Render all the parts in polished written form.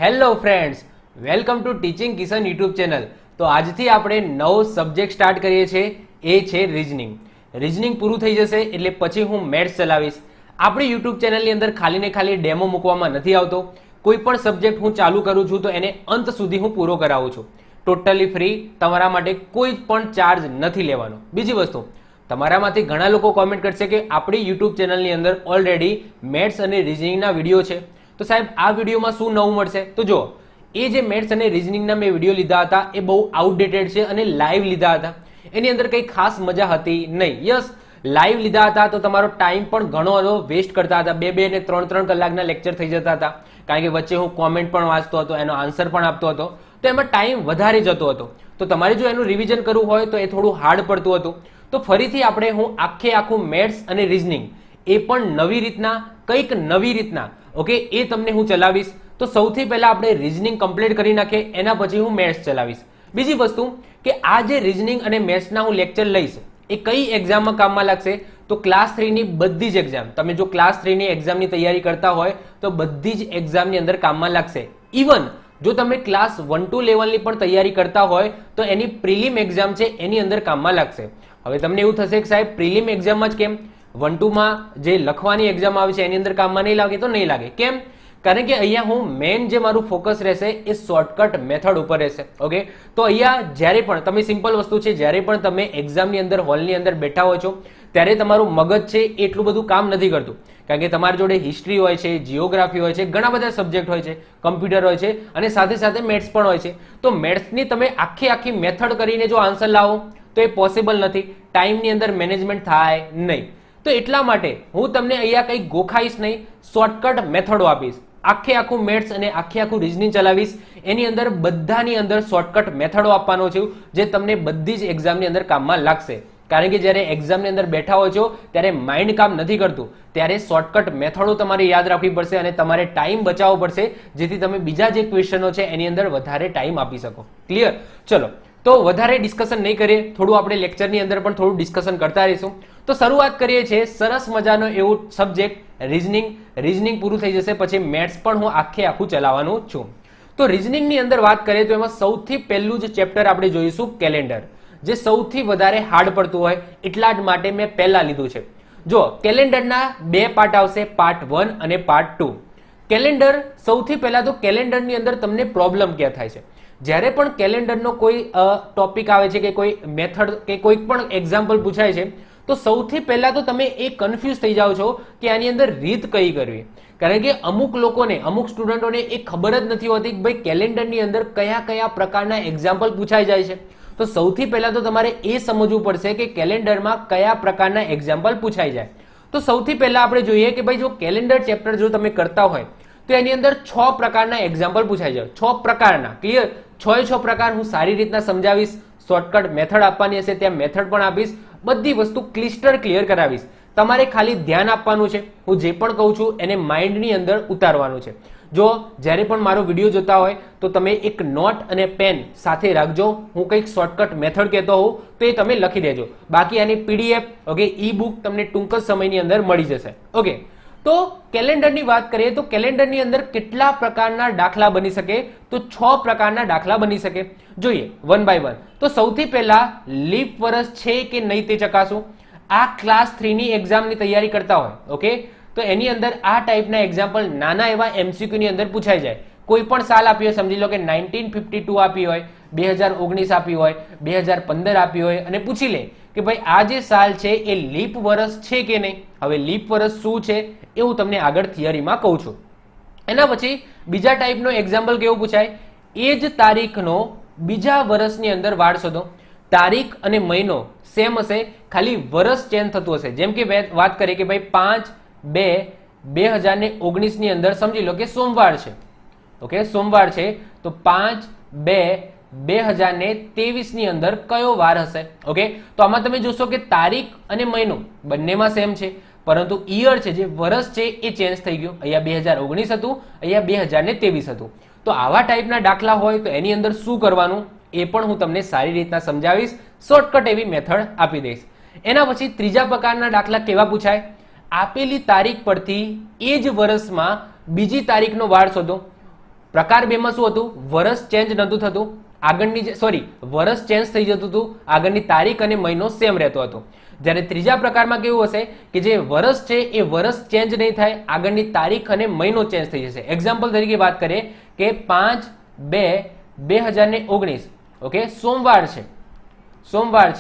Hello friends, welcome to teaching Kishan YouTube channel. તો આજથી આપણે નવો સબ્જેક્ટ સ્ટાર્ટ કરીએ છીએ, એ છે રીઝનિંગ। રીઝનિંગ પૂરું થઈ જશે એટલે પછી હું મેથ્સ ચલાવીશ। આપણી યુટ્યુબ ચેનલની અંદર ખાલી ને ખાલી ડેમો મૂકવામાં નથી આવતો। કોઈ પણ સબ્જેક્ટ હું ચાલુ કરું છું તો એને અંત સુધી હું પૂરો કરાવું છું, ટોટલી ફ્રી, તમારા માટે કોઈ પણ ચાર્જ નથી લેવાનો। બીજી વસ્તુ, તમારામાંથી ઘણા લોકો કોમેન્ટ કરશે કે આપણી યુટ્યુબ ચેનલની અંદર ઓલરેડી મેથ્સ અને રીઝનિંગના વિડીયો છે, તો સાહેબ આ વિડીયોમાં શું નવું મળશે? તો જો એ જે મેથ્સ અને રીઝનિંગના મેં વિડીયો લીધા હતા એ બહુ આઉટડેટેડ છે અને લાઈવ લીધા હતા, એની અંદર કંઈ ખાસ મજા હતી નહીં। યસ, લાઈવ લીધા હતા તો તમારો ટાઈમ પણ ઘણો વેસ્ટ કરતા હતા, 2-2 અને 3-3 કલાકના લેક્ચર થઈ જતા હતા, કારણ કે વચ્ચે હું કોમેન્ટ પણ વાંચતો હતો, એનો આન્સર પણ આપતો હતો, તો એમાં ટાઈમ વધારે જતો હતો। તો તમારે જો એનું રિવિઝન કરવું હોય તો એ થોડું હાર્ડ પડતું હતું। તો ફરીથી આપણે હું આખું મેથ્સ અને રીઝનિંગ એ પણ નવી રીતના, કંઈક નવી રીતના, ઓકે, એ તમને હું ચલાવીશ। તો સૌથી પહેલા આપણે રીઝનિંગ કમ્પ્લીટ કરી નાખીએ, એના પછી હું મેથ્સ ચલાવીશ। બીજી વસ્તુ કે આ જે રીઝનિંગ અને મેથ્સના હું લેક્ચર લઈશ એ કઈ એક્ઝામમાં કામમાં લાગશે? તો ક્લાસ 3ની બધી જ એક્ઝામ, તમે જો ક્લાસ 3ની એક્ઝામની તૈયારી કરતા હોય તો બધી જ એક્ઝામની અંદર કામમાં લાગશે। ઇવન જો તમે ક્લાસ 1-2 લેવલની પણ તૈયારી કરતા હોય તો એની પ્રિલિમ એક્ઝામ છે એની અંદર કામમાં લાગશે। હવે તમને એવું થશે કે સાહેબ પ્રિલિમ એક્ઝામમાં જ કેમ, 1-2માં જે લખવાની એક્ઝામ આવે છે એની અંદર કામમાં નહીં લાગે? તો નહીં લાગે, કેમ? કારણ કે અહીંયા હું મેન જે મારું ફોકસ રહેશે એ શોર્ટકટ મેથડ ઉપર રહેશે। ઓકે, તો અહીંયા જ્યારે પણ તમે, સિમ્પલ વસ્તુ છે, જ્યારે પણ તમે એક્ઝામની અંદર હોલની અંદર બેઠા હોય છો ત્યારે તમારું મગજ છે એટલું બધું કામ નથી કરતું, કારણ કે તમારી જોડે હિસ્ટ્રી હોય છે, જીઓગ્રાફી હોય છે, ઘણા બધા સબ્જેક્ટ હોય છે, કમ્પ્યુટર હોય છે અને સાથે સાથે મેથ્સ પણ હોય છે। તો મેથ્સની તમે આખી મેથડ કરીને જો આન્સર લાવો તો એ પોસિબલ નથી, ટાઈમની અંદર મેનેજમેન્ટ થાય નહીં। તો એટલા માટે હું તમને અહીંયા કંઈ ગોખાઈશ નહીં, શોર્ટકટ મેથડો આપીશ। આખું મેથ્સ અને આખું રીઝનિંગ ચલાવીશ, એની અંદર બધાની અંદર શોર્ટકટ મેથડો આપવાનો છું જે તમને બધી જ એક્ઝામની અંદર કામમાં લાગશે। કારણ કે જ્યારે એક્ઝામની અંદર બેઠા હોય છો ત્યારે માઇન્ડ કામ નથી કરતું, ત્યારે શોર્ટકટ મેથડો તમારે યાદ રાખવી પડશે અને તમારે ટાઈમ બચાવવો પડશે, જેથી તમે બીજા જે ક્વેશ્ચનો છે એની અંદર વધારે ટાઈમ આપી શકો। ક્લિયર? ચલો, તો વધારે ડિસ્કશન નહીં કરીએ, થોડું આપણે લેક્ચરની અંદર પણ થોડું ડિસ્કશન કરતા રહીશું। તો શરૂઆત કરીએ છીએ સરસ મજાનો એવું સબ્જેક્ટ રીઝનિંગ। રીઝનિંગ પૂરું થઈ જશે પછી મેથ્સ પણ હું આખું ચલાવવાનું છું। તો રીઝનિંગની અંદર વાત કરીએ તો એમાં સૌથી પહેલું જ ચેપ્ટર આપણે જોઈશું કેલેન્ડર, જે સૌથી વધારે હાર્ડ પડતું હોય, એટલા જ માટે મેં પહેલા લીધું છે। જો કેલેન્ડરના 2 પાર્ટ આવશે, પાર્ટ 1 અને પાર્ટ 2। કેલેન્ડર, સૌથી પહેલા તો કેલેન્ડરની અંદર તમને પ્રોબ્લેમ ક્યાં થાય છે? જ્યારે પણ કેલેન્ડરનો કોઈ ટોપિક આવે છે કે કોઈ મેથડ કે કોઈ પણ એક્ઝામ્પલ પૂછાય છે તો સૌથી પહેલા તો તમે એ કન્ફ્યુઝ થઈ જાઓ છો કે આની અંદર રીત કઈ કરવી, કારણ કે અમુક લોકોને, અમુક સ્ટુડન્ટોને એ ખબર જ નથી હોતી કે ભાઈ કેલેન્ડરની અંદર કયા પ્રકારના એક્ઝામ્પલ પૂછાઈ જાય છે। તો સૌથી પહેલા તો તમારે એ સમજવું પડશે કે કેલેન્ડરમાં કયા પ્રકારના એક્ઝામ્પલ પૂછાઈ જાય। તો સૌથી પહેલા આપણે જોઈએ કે ભાઈ જો કેલેન્ડર ચેપ્ટર જો તમે કરતા હોય તો એની અંદર 6 પ્રકારના એક્ઝામ્પલ પૂછાઈ જાય, 6 પ્રકારના। ક્લિયર? 6 પ્રકાર હું સારી રીતના સમજાવીશ, શોર્ટકટ મેથડ આપવાની હશે ત્યાં મેથડ પણ આપીશ, બધી વસ્તુ ક્લિયર કરાવીશ। તમારે ખાલી ધ્યાન આપવાનું છે, હું જે પણ કહું છું એને માઇન્ડની અંદર ઉતારવાનું છે। જો જ્યારે પણ મારો વિડીયો જોતા હોય તો તમે એક નોટ અને પેન સાથે રાખજો, હું કંઈક શોર્ટકટ મેથડ કહેતો હોઉં તો એ તમે લખી દેજો, બાકી આની PDF, ઓકે, ઈ બુક તમને ટૂંક જ સમયની અંદર મળી જશે। ઓકે, તો કેલેન્ડરની વાત કરીએ તો કેલેન્ડરની અંદર કેટલા પ્રકારના દાખલા બની શકે? તો 6 પ્રકારના દાખલા બની શકે। જોઈએ વન બાય વન। તો સૌથી પહેલા લીપ વર્ષ છે કે નહીં તે ચકાસો। આ ક્લાસ 3ની એક્ઝામની તૈયારી કરતા હોય, ઓકે, તો એની અંદર આ ટાઈપના એક્ઝામ્પલ નાના એવા MCQ ની અંદર પૂછાઈ જાય। કોઈ પણ સાલ આપી હોય, સમજી લો કે 1952 આપી હોય, 2019 આપી હોય, 2015 આપી હોય અને પૂછી લે કે ભાઈ આ જે સાલ છે એ લીપ વર્ષ છે કે નહીં। હવે લીપ વર્ષ શું છે એ હું તમને આગળ થિયરીમાં કહું છું। એના પછી બીજા ટાઈપનો એક્ઝામ્પલ કેવું પૂછાય? એ જ તારીખનો બીજા વર્ષની અંદર વાળ શોધો। તારીખ અને મહિનો સેમ હશે, ખાલી વર્ષ ચેન્જ થતું હશે। જેમ કે વાત કરીએ કે ભાઈ 5/2/2019 ની અંદર સમજી લો કે સોમવાર છે, ઓકે, સોમવાર છે, તો 5/2/2023 ની અંદર કયો વાર હશે? ઓકે, તો આમાં તમે જોશો કે તારીખ અને મહિનો બંનેમાં સેમ છે, પરંતુ ઈયર છે, જે વર્ષ છે એ ચેન્જ થઈ ગયું। અહીંયા 2019 હતું, અહીંયા 2023 હતું। તો આવા ટાઈપના દાખલા હોય તો એની અંદર શું કરવાનું એ પણ હું તમને સારી રીતના સમજાવીશ, શોર્ટકટ એવી મેથડ આપી દઈશ। એના પછી ત્રીજા પ્રકારના દાખલા કેવા પૂછાય? આપેલી તારીખ પરથી એ જ વર્ષમાં બીજી તારીખનો વાર શોધો। પ્રકાર 2 માં શું હતું? વર્ષ ચેન્જ નહોતું થતું, આગળની વર્ષ ચેન્જ થઈ જતું હતું, આગળની તારીખ અને મહિનો સેમ રહેતો હતો. જ્યારે ત્રીજા પ્રકારમાં કેવું હશે કે જે વર્ષ છે એ વર્ષ ચેન્જ નહીં થાય, આગળની તારીખ અને મહિનો ચેન્જ થઈ જશે. એક્ઝામ્પલ તરીકે વાત કરીએ કે 5/2/2019 ઓકે, સોમવાર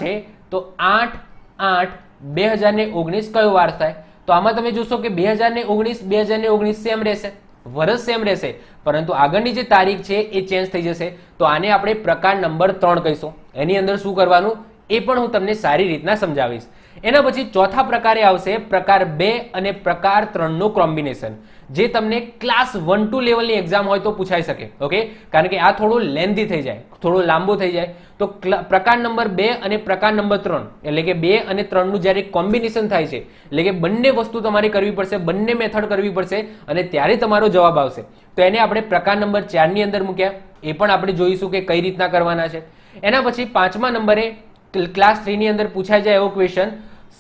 છે તો 8/8/2019 કયો વાર થાય? તો આમાં તમે જોશો કે 2019 સેમ રહેશે, વર્ષ સેમ રહેશે, પરંતુ આગળની જે તારીખ છે એ ચેન્જ થઈ જશે. તો આને આપણે પ્રકાર નંબર 3 કહીશું. એની અંદર શું કરવાનું એ પણ હું તમને સારી રીતના સમજાવીશ. એના પછી ચોથા પ્રકારે આવશે પ્રકાર 2 અને પ્રકાર 3 નું કોમ્બિનેશન, જે તમને ક્લાસ 1-2 લેવલની એક્ઝામ હોય તો પૂછાઈ શકે. ઓકે, કારણ કે આ થોડું લેન્ધી થઈ જાય, થોડો લાંબો થઈ જાય. તો પ્રકાર નંબર 2 અને પ્રકાર નંબર 3 એટલે કે 2 અને 3 નું જ્યારે કોમ્બિનેશન થાય છે, એટલે કે બંને વસ્તુ તમારે કરવી પડશે, બંને મેથડ કરવી પડશે અને ત્યારે તમારો જવાબ આવશે. તો એને આપણે પ્રકાર નંબર 4 ની અંદર મૂક્યા. એ પણ આપણે જોઈશું કે કઈ રીતના કરવાના છે. એના પછી 5મા નંબરે ક્લાસ 3 ની અંદર પૂછાઈ જાય એવો ક્વેશ્ચન,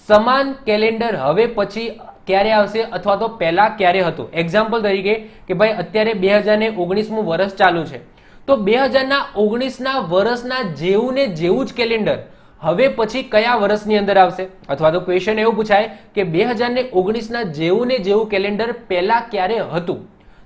સમાન કેલેન્ડર હવે પછી ક્યારે આવશે અથવા તો પહેલા ક્યારે હતું? એક્ઝામ્પલ તરીકે કે ભાઈ અત્યારે 2019મું વર્ષ ચાલુ છે, તો 2019ના વર્ષના જેવું ને જેવું જ કેલેન્ડર હવે પછી કયા વર્ષની અંદર આવશે? અથવા તો ક્વેશ્ચન એવું પૂછાય કે 2019ના જેવું ને જેવું કેલેન્ડર પહેલા ક્યારે હતું?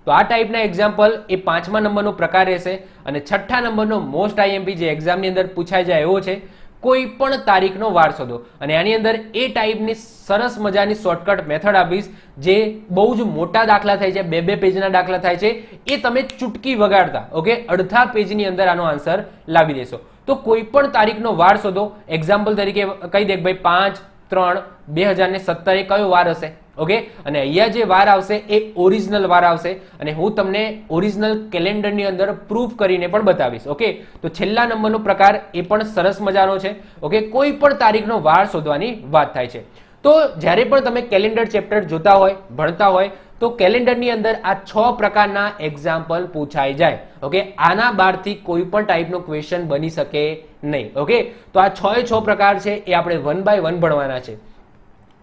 તો આ ટાઈપના એક્ઝામ્પલ એ 5મા નંબરનો પ્રકાર રહેશે. અને 6થા નંબરનો મોસ્ટ આઈએમપી જે એક્ઝામની અંદર પૂછાઈ જાય એવો છે, કોઈ પણ તારીખનો વાર શોધો. અને આની અંદર એ ટાઈપની સરસ મજાની શોર્ટકટ મેથડ આપીશ, જે બહુ જ મોટા દાખલા થાય છે, 2-2 પેજના દાખલા થાય છે, એ તમે ચૂટકી વગાડતા ઓકે અડધા પેજની અંદર આનો આન્સર લાવી દેશો. તો કોઈ પણ તારીખનો વાર શોધો. એક્ઝામ્પલ તરીકે કહી દે ભાઈ 5/3/2017 એ કયો વાર હશે? ઓકે, અને અહીંયા જે વાર આવશે એ ઓરિજિનલ વાર આવશે અને હું તમને ઓરિજિનલ કેલેન્ડરની અંદર પ્રૂફ કરીને પણ બતાવીશ. ઓકે, તો છેલ્લા નંબરનો પ્રકાર એ પણ સરસ મજાનો છે. ઓકે, કોઈ પણ તારીખનો વાર શોધવાની વાત થાય છે. તો જ્યારે પણ તમે કેલેન્ડર ચેપ્ટર જોતા હોય, ભણતા હોય, તો કેલેન્ડરની અંદર આ 6 પ્રકારના એક્ઝામ્પલ પૂછાઈ જાય. ઓકે, આના બહારથી કોઈ પણ ટાઈપનો ક્વેશ્ચન બની શકે નહીં. ઓકે, તો આ 6 પ્રકાર છે એ આપણે 1 by 1 ભણવાના છે.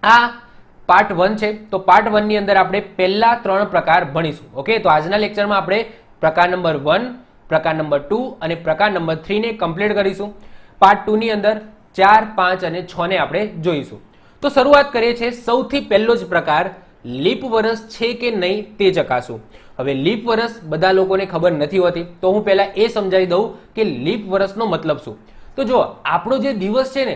આ પાર્ટ 1 છે. તો પાર્ટ 1 ની અંદર આપણે પહેલા 3 પ્રકાર ભણીશું. ઓકે, તો આજના લેક્ચરમાં આપણે પ્રકાર નંબર 1, પ્રકાર નંબર 2 અને પ્રકાર નંબર 3 ને કમ્પ્લીટ કરીશું. પાર્ટ 2 ની અંદર 4, 5 અને 6 ને આપણે જોઈશું. તો શરૂઆત કરીએ છીએ. સૌથી પહેલો જ પ્રકાર, લીપ વર્ષ છે કે નહીં તે ચકાસવું. હવે લીપ વર્ષ બધા લોકોને ખબર નથી હોતી, તો હું પહેલા એ સમજાવી દઉં કે લીપ વર્ષનો મતલબ શું. તો જો આપણો જે દિવસ છે ને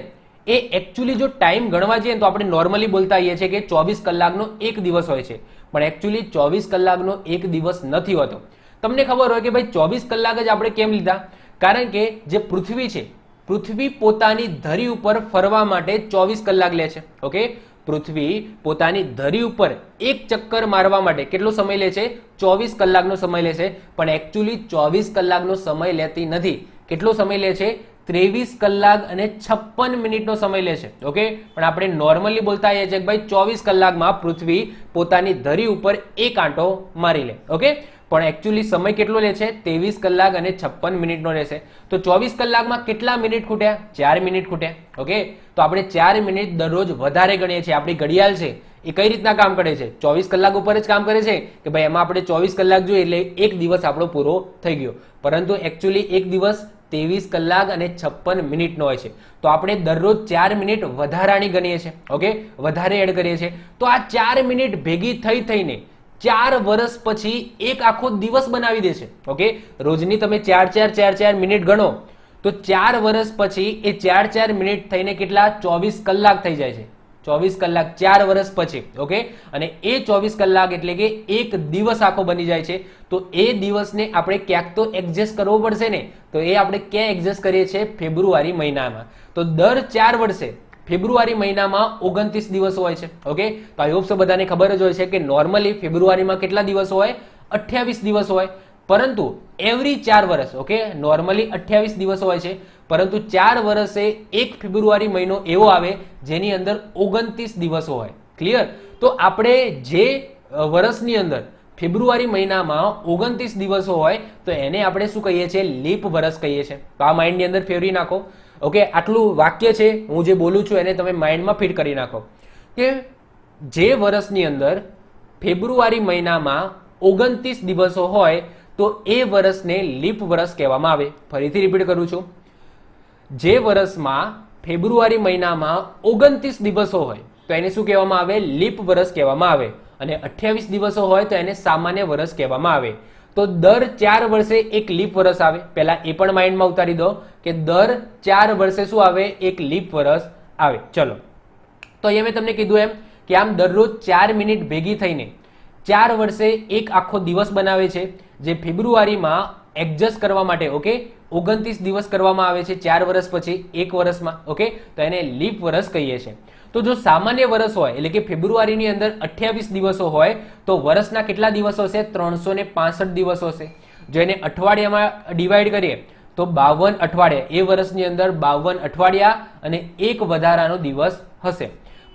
એ એકચ્યુઅલી જો ટાઈમ ગણવા જઈએ તો આપણે નોર્મલી બોલતા હોઈએ છીએ કે 24 કલાકનો એક દિવસ હોય છે, પણ એકચ્યુઅલી 24 કલાકનો એક દિવસ નથી હોતો. તમને ખબર હોય કે ભાઈ 24 કલાક જ આપણે કેમ લીધા? કારણ કે જે પૃથ્વી છે, પૃથ્વી પોતાની ધરી ઉપર ફરવા માટે 24 કલાક લે છે. ઓકે, પૃથ્વી પોતાની ધરી ઉપર એક ચક્કર મારવા માટે કેટલો સમય લે છે? 24 કલાકનો સમય લે છે. પણ એકચ્યુઅલી 24 કલાકનો સમય લેતી નથી. કેટલો સમય લે છે? 23 કલાક અને 56 મિનિટનો સમય લે છે. ઓકે, પણ આપણે નોર્મલી બોલતા હોઈએ છીએ કે ભાઈ 24 કલાકમાં પૃથ્વી પોતાની ધરી ઉપર એક આંટો મારી લે. ઓકે, પણ એકચ્યુઅલી સમય કેટલો લે છે? 23 કલાક અને 56 મિનિટનો રહેશે. તો 24 કલાકમાં કેટલા મિનિટ ખૂટ્યા? 4 મિનિટ ખૂટ્યા. ઓકે, તો આપણે 4 મિનિટ દરરોજ વધારે ગણીએ છીએ. આપણી ઘડિયાળ છે એ કઈ રીતના કામ કરે છે? 24 કલાક ઉપર જ કામ કરે છે કે ભાઈ એમાં આપણે 24 કલાક જોઈએ એટલે એક દિવસ આપણો પૂરો થઈ ગયો. પરંતુ એકચ્યુઅલી એક દિવસ 23 કલાક અને 56 મિનિટનો હોય છે. તો આપણે દરરોજ 4 મિનિટ વધારાની ગણીએ છીએ. ઓકે, વધારે એડ કરીએ છીએ. તો આ 4 મિનિટ ભેગી થઈને 4 વર્ષ પછી એક આખો દિવસ બનાવી દે છે. ઓકે, રોજની તમે 4 મિનિટ ગણો તો 4 વર્ષ પછી એ 4 મિનિટ થઈને કેટલા? 24 કલાક થઈ જાય છે. 24 કલાક 4 વર્ષ પછી. ઓકે, અને એ 24 કલાક એટલે કે એક દિવસ આખો બની જાય છે. તો એ દિવસને આપણે ક્યાંક તો એડજસ્ટ કરવો પડશે ને, તો એ આપણે ક્યાં એડજસ્ટ કરીએ છીએ? ફેબ્રુઆરી મહિનામાં. તો દર 4 વર્ષે ફેબ્રુઆરી મહિનામાં 29 દિવસો હોય છે. ઓકે, તો આઈ હોપ સો બધાને ખબર જ હોય છે કે નોર્મલી ફેબ્રુઆરીમાં કેટલા દિવસો હોય? 28 દિવસો હોય. પરંતુ એવરી 4 વર્ષ ઓકે નોર્મલી 28 દિવસો હોય છે, પરંતુ 4 વર્ષે એક ફેબ્રુઆરી મહિનો એવો આવે જેની અંદર 29 દિવસો હોય. ક્લિયર? તો આપણે જે વર્ષની અંદર ફેબ્રુઆરી મહિનામાં 29 દિવસો હોય તો એને આપણે શું કહીએ છીએ? લીપ વર્ષ કહીએ છીએ. તો આ માઇન્ડની અંદર ફેરવી નાખો. ઓકે, આટલું વાક્ય છે, હું જે બોલું છું એને તમે માઇન્ડમાં ફિટ કરી નાખો કે જે વર્ષની અંદર ફેબ્રુઆરી મહિનામાં 29 દિવસો હોય તો એ વર્ષને લીપ વર્ષ કહેવામાં આવે. ફરીથી રિપીટ કરું છું, જે વર્ષમાં ફેબ્રુઆરી મહિનામાં 29 દિવસો હોય તો એને શું કહેવામાં આવે? લીપ વર્ષ કહેવામાં આવે. અને 28 દિવસો હોય તો એને સામાન્ય વર્ષ કહેવામાં આવે. તો દર 4 વર્ષે એક લીપ વર્ષ આવે. પહેલા એ પણ માઇન્ડમાં ઉતારી દો કે દર 4 વર્ષે શું આવે? એક લીપ વર્ષ આવે. ચલો, તો અહીંયા મેં તમને કીધું એમ કે આમ દરરોજ 4 મિનિટ ભેગી થઈને 4 વર્ષે એક આખો દિવસ બનાવે છે, જે ફેબ્રુઆરીમાં એડજસ્ટ કરવા માટે, ઓકે, 29 દિવસ કરવામાં આવે છે 4 વર્ષ પછી એક વર્ષમાં, ઓકે, તો એને લીપ વર્ષ કહીએ છીએ. તો જો સામાન્ય વર્ષ હોય એટલે કે ફેબ્રુઆરીની અંદર 28 દિવસો હોય તો વર્ષના કેટલા દિવસો હશે? 365 દિવસો હશે. જો એને અઠવાડિયામાં ડિવાઈડ કરીએ તો 52 અઠવાડિયા, એ વર્ષની અંદર 52 અઠવાડિયા અને એક વધારાનો દિવસ હશે.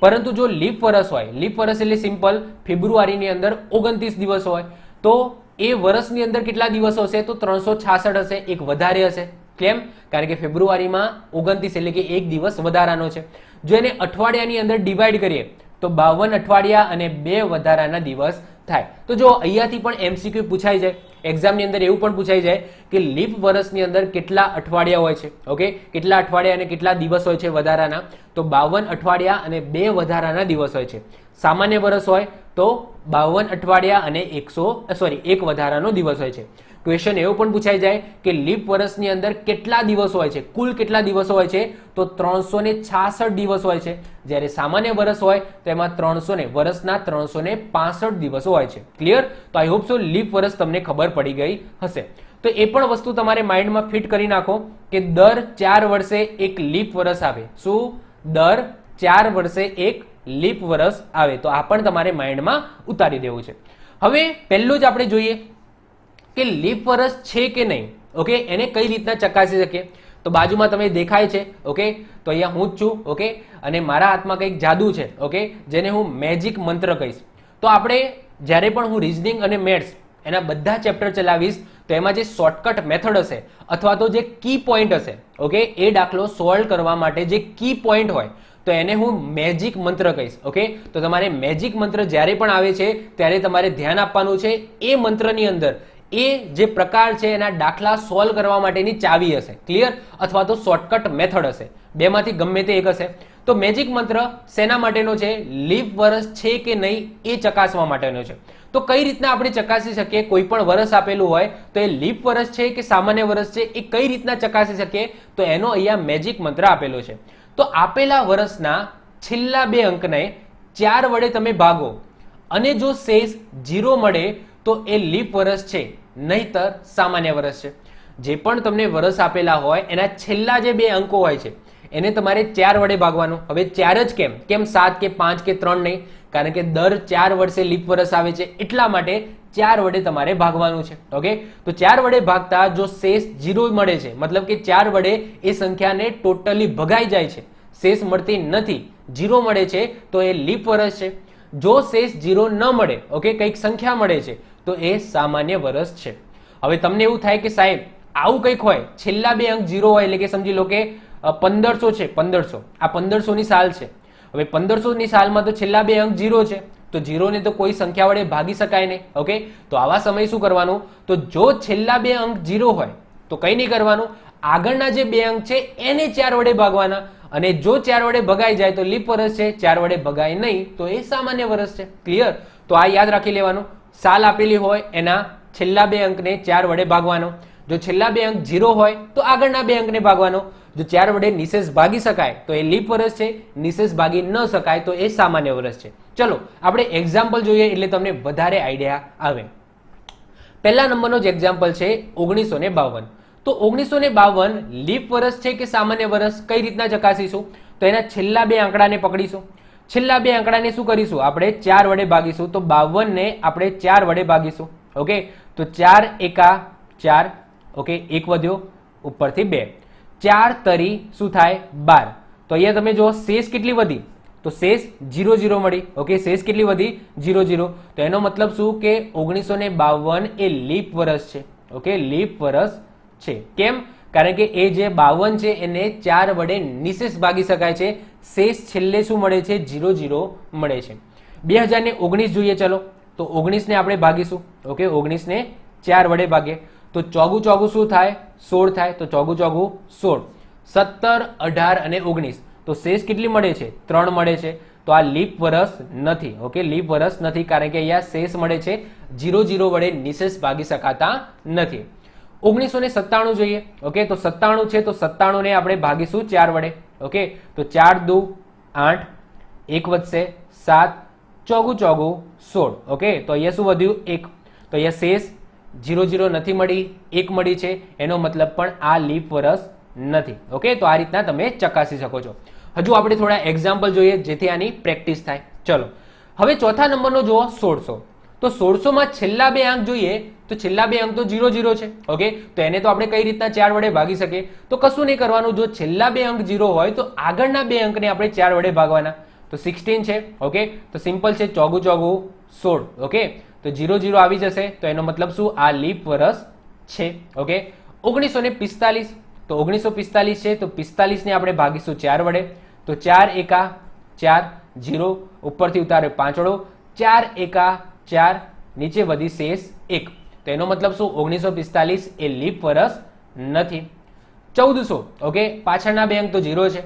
પરંતુ જો લીપ વર્ષ હોય, લીપ વર્ષ એટલે સિમ્પલ, ફેબ્રુઆરીની અંદર 29 દિવસ હોય તો એ વર્ષની અંદર કેટલા દિવસો હશે? તો 366 હશે, એક વધારે હશે. કેમ? કારણ કે ફેબ્રુઆરીમાં 29 એટલે કે એક દિવસ વધારાનો છે. જો એને અઠવાડિયાની અંદર ડિવાઈડ કરીએ તો 52 અઠવાડિયા અને 2 વધારાના દિવસ થાય. તો જો અહીંયાથી પણ એમસીક્યુ પૂછાઈ જાય, એક્ઝામની અંદર એવું પણ પૂછાઈ જાય કે લીપ વર્ષની અંદર કેટલા અઠવાડિયા હોય છે, ઓકે, કેટલા અઠવાડિયા અને કેટલા દિવસ હોય છે વધારાના? તો 52 અઠવાડિયા અને 2 વધારાના દિવસ હોય છે. સામાન્ય વર્ષ હોય તો 52 અઠવાડિયા અને એક વધારાનો દિવસ હોય છે. ક્વેશ્ચન એવો પણ પૂછાઈ જાય કે લીપ વર્ષની અંદર કેટલા દિવસો હોય છે, કુલ કેટલા દિવસો હોય છે? તો 366 દિવસ હોય છે. જ્યારે સામાન્ય વર્ષ હોય તો એમાં વર્ષના 365 દિવસો હોય છે. ક્લિયર? તો આઈ હોપ સો લીપ વર્ષ તમને ખબર પડી ગઈ હશે. તો એ પણ વસ્તુ તમારે માઇન્ડમાં ફિટ કરી નાખો કે દર 4 વર્ષે એક લીપ વર્ષ આવે. શું? દર 4 વર્ષે એક લીપ વર્ષ આવે. તો આ પણ તમારે માઇન્ડમાં ઉતારી દેવું છે. હવે પહેલું જ આપણે જોઈએ કે લીપ વર્ષ છે કે નહીં, ઓકે, એને કઈ રીતના ચકાસી શકીએ. તો બાજુમાં તમે દેખાય છે, ઓકે, તો અહીંયા હું જ છું, ઓકે, અને મારા હાથમાં કંઈક જાદુ છે, ઓકે, જેને હું મેજિક મંત્ર કહીશ. તો આપણે જ્યારે પણ હું રીઝનિંગ અને મેથ્સ એના બધા ચેપ્ટર ચલાવીશ તો એમાં જે શોર્ટકટ મેથડ હશે અથવા તો જે કી પોઈન્ટ હશે, ઓકે, એ દાખલો સોલ્વ કરવા માટે જે કી પોઈન્ટ હોય તો એને હું મેજિક મંત્ર કહીશ. ઓકે, તો તમારે મેજિક મંત્ર જ્યારે પણ આવે છે ત્યારે તમારે ધ્યાન આપવાનું છે એ મંત્રની અંદર એ જે પ્રકાર છે એના દાખલા સોલ્વ કરવા માટેની ચાવી હશે. ક્લિયર? અથવા તો શોર્ટકટ મેથડ હશે, બેમાંથી ગમે તે એક હશે. તો મેજિક મંત્ર શેના માટેનો છે? લીપ વર્ષ છે કે નહીં એ ચકાસવા માટેનો છે. તો કઈ રીતના આપણે ચકાસી શકીએ? કોઈ પણ વર્ષ આપેલું હોય તો એ લીપ વર્ષ છે કે સામાન્ય વર્ષ છે એ કઈ રીતના ચકાસી શકીએ? તો એનો અહીંયા મેજિક મંત્ર આપેલો છે. તો આપેલા વર્ષના છેલ્લા 2 અંકને 4 વડે તમે ભાગો અને જો શેષ 0 મળે તો એ લીપ વર્ષ છે, નહીતર સામાન્ય વર્ષ છે. જે પણ તમને વર્ષ આપેલા હોય એના છેલ્લા જે 2 અંકો હોય છે એને તમારે 4 વડે ભાગવાનું. હવે 4 જ કેમ 7 કે 5 કે 3 નહીં? કારણ કે દર 4 વર્ષે લીપ વર્ષ આવે છે એટલા માટે 4 વડે તમારે ભાગવાનું છે. ઓકે, તો 4 વડે ભાગતા જો શેષ 0 મળે છે, મતલબ કે 4 વડે એ સંખ્યાને ટોટલી ભગાઈ જાય છે, શેષ મળતી નથી, 0 મળે છે તો એ લીપ વર્ષ છે. જો શેષ 0 ન મળે, ઓકે, કંઈક સંખ્યા મળે છે તો એ સામાન્ય વર્ષ છે. હવે તમને એવું થાય કે સાહેબ આવું કંઈક હોય, છેલ્લા 2 અંક 0 હોય, એટલે કે સમજી લો કે 1500 છે, 1500, આ 1500 ની સાલ છે. હવે 1500 ની સાલમાં તો છેલ્લા 2 અંક 0 છે, તો 0 ને તો કોઈ સંખ્યા વડે ભાગી શકાય નહીં. ઓકે, તો આવા સમયે શું કરવાનું? તો જો છેલ્લા 2 અંક 0 હોય તો કંઈ નહીં કરવાનું, આગળના જે 2 અંક છે એને 4 વડે ભાગવાના, અને જો 4 વડે ભગાઈ જાય તો લીપ વર્ષ છે, 4 વડે ભગાય નહીં તો એ સામાન્ય વર્ષ છે. ક્લિયર? તો આ યાદ રાખી લેવાનું. સાલ આપેલી હોય એના છેલ્લા 2 અંકને 4 વડે ભાગવાનો. જો છેલ્લા 2 અંક 0 હોય તો આગળના 2 અંકને ભાગવાનો. જો 4 વડે નિશેષ ભાગી શકાય તો એ લીપ વર્ષ છે, નિશેષ ભાગી ન શકાય તો એ સામાન્ય વર્ષ છે. ચલો આપણે એક્ઝામ્પલ જોઈએ એટલે તમને વધારે આઈડિયા આવે. પહેલા નંબરનો જ એક્ઝામ્પલ છે 1952. તો 1952 લીપ વર્ષ છે કે સામાન્ય વર્ષ કઈ રીતના ચકાસીશું? તો એના છેલ્લા 2 આંકડાને પકડીશું. છેલ્લા 2 આંકડાને શું કરીશું? આપણે 4 વડે ભાગીશું. તો 52 ને આપણે 4 વડે ભાગીશું. ઓકે, તો 4 એકા 4, ઓકે, 1 વધ્યો ઉપરથી 2, 4 તરી શું થાય? 12. તો અહીંયા તમે જો શેષ કેટલી વધી? તો શેષ 0 0 મળી. ઓકે, શેષ કેટલી વધી? 0 0. તો એનો મતલબ શું કે 1952 એ લીપ વર્ષ છે. ઓકે, લીપ વર્ષ છે. કેમ? કારણ કે એ જે 52 છે એને 4 વડે નિશેષ ભાગી શકાય છે, શેષ છેલ્લે શું મળે છે? 0 0 મળે છે. 2019 જોઈએ. ચલો, તો 19 ને આપણે ભાગીશું. ઓકે, 19 ને 4 વડે ભાગીએ તો ચોગું ચોગું શું થાય? 16 થાય. તો ચોગું ચોગું 16. 17, 18 અને 19 તો શેષ કેટલી મળે છે? 3 મળે છે. તો આ લીપ વર્ષ નથી. ઓકે, લીપ વર્ષ નથી કારણ કે અહીંયા શેષ મળે છે, 0 0 વડે નિશેષ ભાગી શકાતા નથી. 1997 જોઈએ. ઓકે, તો 97 છે તો 97 ને આપણે ભાગીશું 4 વડે. ઓકે, તો 4 દુ 8, 1 વધશે 7, ચોગું ચોગું 16. ઓકે, તો અહીંયા શું વધ્યું? 1. તો અહીંયા શેષ 0 0 નથી મળી, 1 મળી છે, એનો મતલબ પણ આ લીપ વર્ષ નથી. ઓકે, તો આ રીતના તમે ચકાસી શકો છો. હજુ આપણે થોડા એક્ઝામ્પલ જોઈએ જેથી આની પ્રેક્ટિસ થાય. ચલો હવે ચોથા નંબરનો જુઓ 1600. તો 1600 માં છેલ્લા બે અંક જોઈએ તો છેલ્લા બે અંક તો 0 0 છે. ઓકે, તો એને તો આપણે કઈ રીતના 4 વડે ભાગી શકીએ? તો કશું નહીં કરવાનું. જો છેલ્લા બે અંક 0 હોય તો આગળના બે અંકને આપણે 4 વડે ભાગવાના. તો 16 છે. ઓકે, તો સિમ્પલ છે, ચોગું ચોગું 16. ઓકે, તો 0 0 આવી જશે તો એનો મતલબ શું? આ લીપ વર્ષ છે. ઓકે, 1945. તો 1945 છે તો 45 ને આપણે ભાગીશું 4 વડે. તો 4 એકા 4, 0 ઉપરથી ઉતારે 5 વડો, 4 એકા 4, નીચે વધી શેષ 1. તો એનો મતલબ શું? 1945 એ લીપ વર્ષ નથી. 1400. ઓકે, પાછળના બે અંક તો 0 છે,